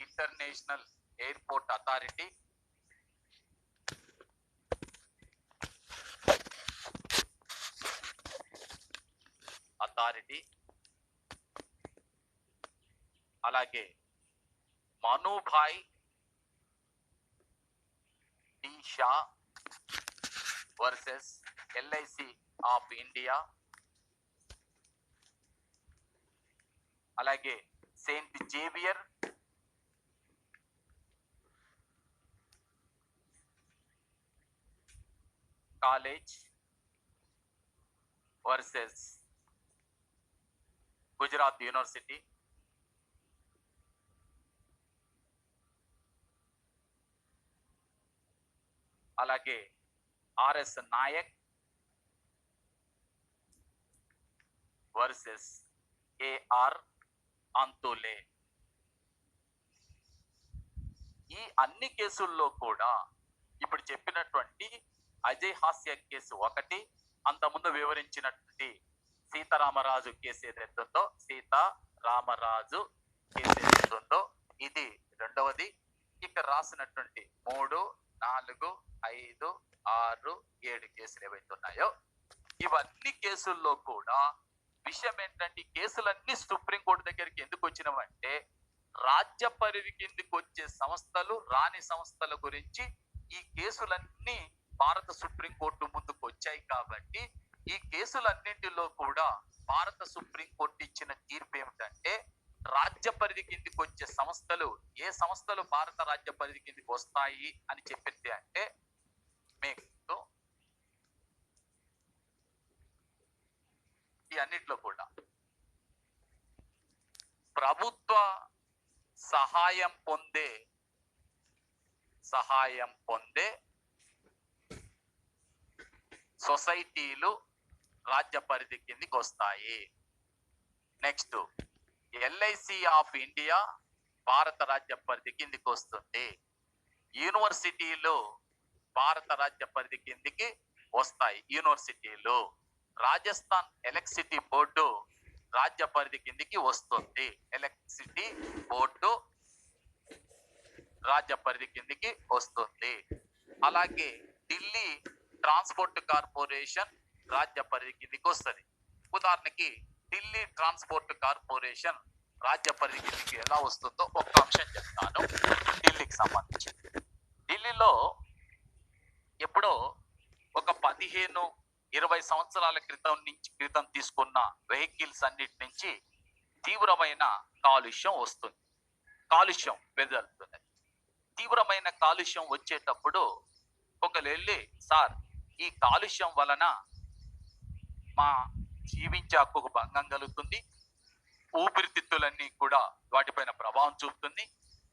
international airport authority, అలాగే Manubhai D Shah versus LIC of India, అలాగే saint Xavier college versus Gujarat university, అలాగే R S Nayak versus A R Antulay. ఈ అన్ని కేసుల్లో కూడా ఇప్పుడు చెప్పినటువంటి అజయ్ హాస్య కేసు ఒకటి, అంతకుముందు వివరించినటువంటి సీతారామరాజు కేసు ఏదైతుందో ఇది రెండవది. ఇక్కడ రాసినటువంటి 3, 4, 5, 6, 7 కేసులు ఏవైతే ఉన్నాయో ఇవన్నీ కేసుల్లో కూడా విషయం ఏంటంటే, కేసులన్నీ సుప్రీంకోర్టు దగ్గరికి ఎందుకు వచ్చినవంటే రాజ్య పరిధి కిందకి వచ్చే సంస్థలు రాని సంస్థల గురించి ఈ కేసులన్నీ భారత సుప్రీంకోర్టు ముందుకు వచ్చాయి. కాబట్టి ఈ కేసులన్నింటిలో కూడా భారత సుప్రీంకోర్టు ఇచ్చిన తీర్పు ఏమిటంటే, రాజ్య పరిధి కిందకి వచ్చే సంస్థలు ఏ సంస్థలు భారత రాజ్య పరిధి కిందకి వస్తాయి అని చెప్పింది అంటే, మీకు ఈ అన్నిట్లో కూడా ప్రభుత్వ సహాయం పొందే సొసైటీలు రాజ్య పరిధి కిందకి వస్తాయి. నెక్స్ట్ ఎల్ఐసి ఆఫ్ ఇండియా భారత రాజ్య పరిధి కిందకి వస్తుంది. యూనివర్సిటీలు భారత రాజ్య పరిధి కిందకి వస్తాయి. యూనివర్సిటీలు రాజస్థాన్ ఎలక్ట్రిసిటీ బోర్డు రాజ్య పరిధి కిందకి వస్తుంది. ఎలక్ట్రిసిటీ బోర్డు రాజ్య పరిధి కిందకి వస్తుంది. అలాగే ఢిల్లీ ట్రాన్స్పోర్ట్ కార్పొరేషన్ రాజ్య పరిధి కిందకి వస్తుంది. ఉదాహరణకి ఢిల్లీ ట్రాన్స్పోర్ట్ కార్పొరేషన్ రాజ్య పరిధి కిందకి ఎలా వస్తుందో ఒక అంశం చెప్తాను. ఢిల్లీకి సంబంధించి ఢిల్లీలో ఎప్పుడో ఒక 15-20 సంవత్సరాల క్రితం తీసుకున్న వెహికల్స్ అన్నిటి నుంచి తీవ్రమైన కాలుష్యం వెదజల్లుతుంది. తీవ్రమైన కాలుష్యం వచ్చేటప్పుడు ఒకరు వెళ్ళి, సార్ ఈ కాలుష్యం వలన మా జీవించే హక్కుకు భంగం కలుగుతుంది, ఊపిరితిత్తులన్నీ కూడా వాటిపైన ప్రభావం చూపుతుంది,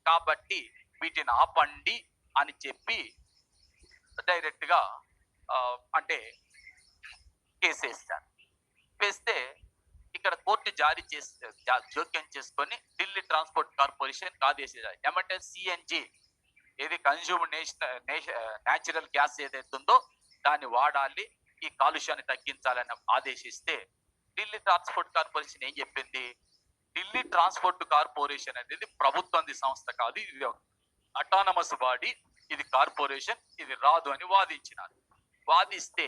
కాబట్టి వీటిని ఆపండి అని చెప్పి డైరెక్ట్ గా అంటే కేసేస్తారు. వేస్తే ఇక్కడ కోర్టు జారీ చేస్తే జోక్యం చేసుకొని ఢిల్లీ ట్రాన్స్పోర్ట్ కార్పొరేషన్ ఆదేశించారు. ఏమంటే సిఎన్జి ఏది కన్జ్యూమ్డ్ నేచురల్ గ్యాస్ ఏదైతుందో దాన్ని వాడాలి, ఈ కాలుష్యాన్ని తగ్గించాలని ఆదేశిస్తే ఢిల్లీ ట్రాన్స్పోర్ట్ కార్పొరేషన్ ఏం చెప్పింది? ఢిల్లీ ట్రాన్స్పోర్ట్ కార్పొరేషన్ అనేది ప్రభుత్వం సంస్థ కాదు, ఇది అటానమస్ బాడీ, ఇది కార్పొరేషన్, ఇది రాదు అని వాదించినారు. వాదిస్తే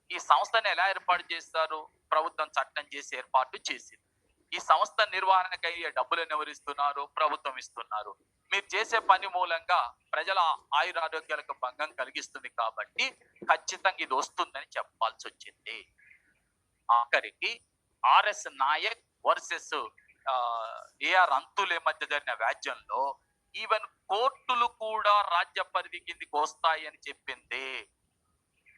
ఈ సంస్థను ఎలా ఏర్పాటు చేస్తారు? ప్రభుత్వం చట్టం చేసి ఏర్పాటు చేసింది. ఈ సంస్థ నిర్వహణకై డబ్బులను ఎవరు ఇస్తున్నారు? ప్రభుత్వం ఇస్తున్నారు. మీరు చేసే పని మూలంగా ప్రజల ఆయురారోగ్యాలకు భంగం కలిగిస్తుంది కాబట్టి ఖచ్చితంగా ఇది వస్తుందని చెప్పాల్సి వచ్చింది. ఆఖరికి ఆర్ఎస్ నాయక్ వర్సెస్ ఏఆర్ అంతులే మధ్య జరిగిన వ్యాజ్యంలో ఈవెన్ కోర్టులు కూడా రాజ్య పరిధి కిందికి వస్తాయని చెప్పింది.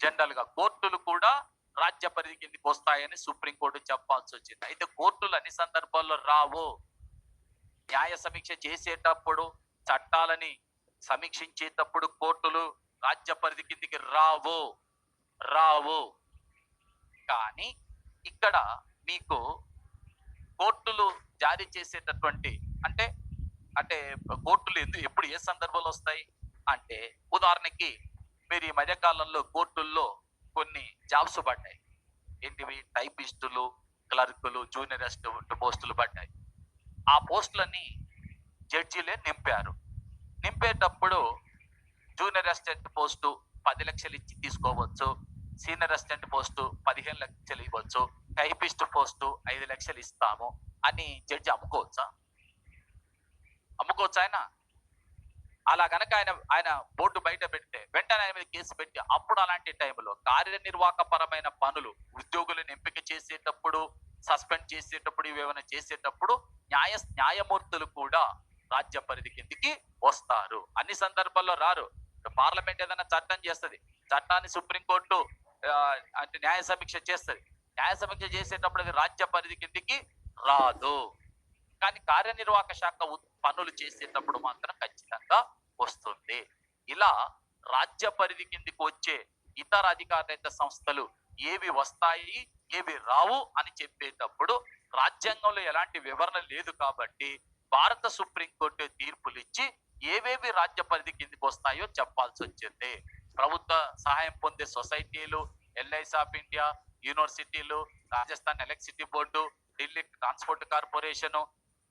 జనరల్ గా కోర్టులు కూడా రాజ్య పరిధి కిందికి వస్తాయని సుప్రీంకోర్టు చెప్పాల్సి వచ్చింది. అయితే కోర్టులు అన్ని సందర్భాల్లో రావు. న్యాయ సమీక్ష చేసేటప్పుడు, చట్టాలని సమీక్షించేటప్పుడు కోర్టులు రాజ్య పరిధి కిందికి రావు. కానీ ఇక్కడ మీకు కోర్టులు జారీ చేసేటటువంటి అంటే కోర్టులు ఎప్పుడు ఏ సందర్భంలో వస్తాయి అంటే, ఉదాహరణకి మీరు ఈ మధ్యకాలంలో కోర్టుల్లో కొన్ని జాబ్స్ పడ్డాయి. ఏంటివి? టైపిస్టులు, క్లర్కులు, జూనియర్ అసిస్టెంట్ పోస్టులు పడ్డాయి. ఆ పోస్టులని జడ్జీలే నింపారు. నింపేటప్పుడు జూనియర్ అసిస్టెంట్ పోస్టు 10 లక్షలు ఇచ్చి తీసుకోవచ్చు, సీనియర్ అసిస్టెంట్ పోస్టు 15 లక్షలు ఇవ్వచ్చు, టైపిస్ట్ పోస్టు 5 లక్షలు ఇస్తాము అని జడ్జి అమ్ముకోవచ్చా? ఆయన అలా కనుక ఆయన బోర్డు బయట పెడితే వెంటనే ఆయన మీద కేసు పెట్టి, అప్పుడు అలాంటి టైంలో కార్యనిర్వాహక పరమైన పనులు ఉద్యోగులను ఎంపిక చేసేటప్పుడు, సస్పెండ్ చేసేటప్పుడు, ఇవేమైనా చేసేటప్పుడు న్యాయమూర్తులు కూడా రాజ్య పరిధి కిందికి వస్తారు. అన్ని సందర్భాల్లో రారు. పార్లమెంట్ ఏదైనా చట్టం చేస్తుంది, చట్టాన్ని సుప్రీంకోర్టు అంటే న్యాయ సమీక్ష చేస్తుంది. న్యాయ సమీక్ష చేసేటప్పుడు అది రాజ్య పరిధి కిందికి రాదు. కానీ కార్యనిర్వాహక శాఖ పనులు చేసేటప్పుడు మాత్రం ఖచ్చితంగా వస్తుంది. ఇలా రాజ్య పరిధి కిందికి వచ్చే ఇతర అధికారరహిత సంస్థలు ఏవి వస్తాయి, ఏవి రావు అని చెప్పేటప్పుడు రాజ్యాంగంలో ఎలాంటి వివరణ లేదు కాబట్టి భారత సుప్రీంకోర్టు తీర్పులు ఇచ్చి ఏవేవి రాజ్య పరిధి కిందికి వస్తాయో చెప్పాల్సి వచ్చింది. ప్రభుత్వ సహాయం పొందే సొసైటీలు, ఎల్ఐసి ఆఫ్ ఇండియా, యూనివర్సిటీలు, Rajasthan electricity board, Delhi transport corporation,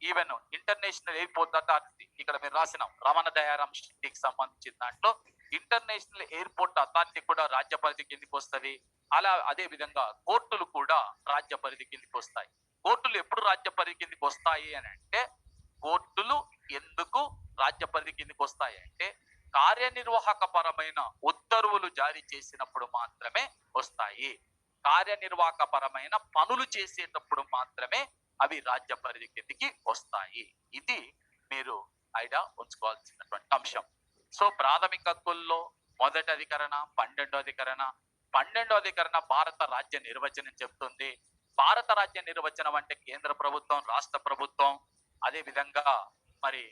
even international airport authority, ఇక్కడ మీరు రాసినాం రమణ దయారాం శెట్టికి సంబంధించిన దాంట్లో ఇంటర్నేషనల్ ఎయిర్పోర్ట్ అథారిటీ కూడా రాజ్య పరిధి కిందికి వస్తుంది. అదే విధంగా కోర్టులు కూడా రాజ్య పరిధి కిందికి వస్తాయి. కోర్టులు ఎప్పుడు రాజ్య పరిధి కిందికి వస్తాయి అని అంటే, కోర్టులు ఎందుకు రాజ్య పరిధి కిందికి వస్తాయి అంటే కార్యనిర్వాహక పరమైన ఉత్తర్వులు జారీ చేసినప్పుడు మాత్రమే వస్తాయి. కార్యనిర్వాహక పరమైన పనులు చేసేటప్పుడు మాత్రమే అవి రాజ్య పరిధి కిందికి వస్తాయి. ఇది మీరు ఐడియా ఉంచుకోవాల్సినటువంటి అంశం. సో ప్రాథమిక హక్కుల్లో మొదటి అధికరణ, 12వ అధికరణ భారత రాజ్య నిర్వచనం చెప్తుంది. భారత రాజ్య నిర్వచనం అంటే కేంద్ర ప్రభుత్వం, రాష్ట్ర ప్రభుత్వం, అదే విధంగా మరి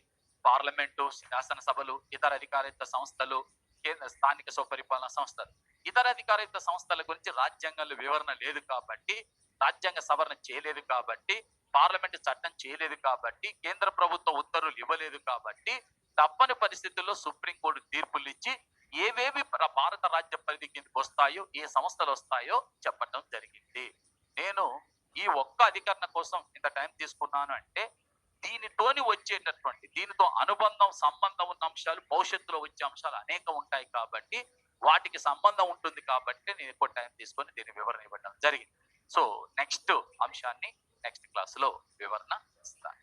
పార్లమెంటు, శాసనసభలు, ఇతర అధికారిత సంస్థలు, కేంద్ర స్థానిక స్వపరిపాలన సంస్థలు. ఇతర అధికారిత సంస్థల గురించి రాజ్యాంగంలో వివరణ లేదు కాబట్టి, రాజ్యాంగ సవరణ చేయలేదు కాబట్టి, పార్లమెంట్ చట్టం చేయలేదు కాబట్టి, కేంద్ర ప్రభుత్వ ఉత్తర్వులు ఇవ్వలేదు కాబట్టి తప్పని పరిస్థితుల్లో సుప్రీంకోర్టు తీర్పులు ఇచ్చి ఏవేవి భారత రాజ్య పరిధి కిందకి వస్తాయో, ఏ సంస్థలు వస్తాయో చెప్పడం జరిగింది. నేను ఈ ఒక్క అధికరణ కోసం ఇంత టైం తీసుకున్నాను అంటే, దీనితో సంబంధం ఉన్న అంశాలు, భవిష్యత్తులో వచ్చే అంశాలు అనేకం ఉంటాయి కాబట్టి, వాటికి సంబంధం ఉంటుంది కాబట్టి నేను ఎక్కువ టైం తీసుకొని దీని వివరణ ఇవ్వడం జరిగింది. సో నెక్స్ట్ అంశాన్ని నెక్స్ట్ క్లాస్ లో వివరణ ఇస్తాను.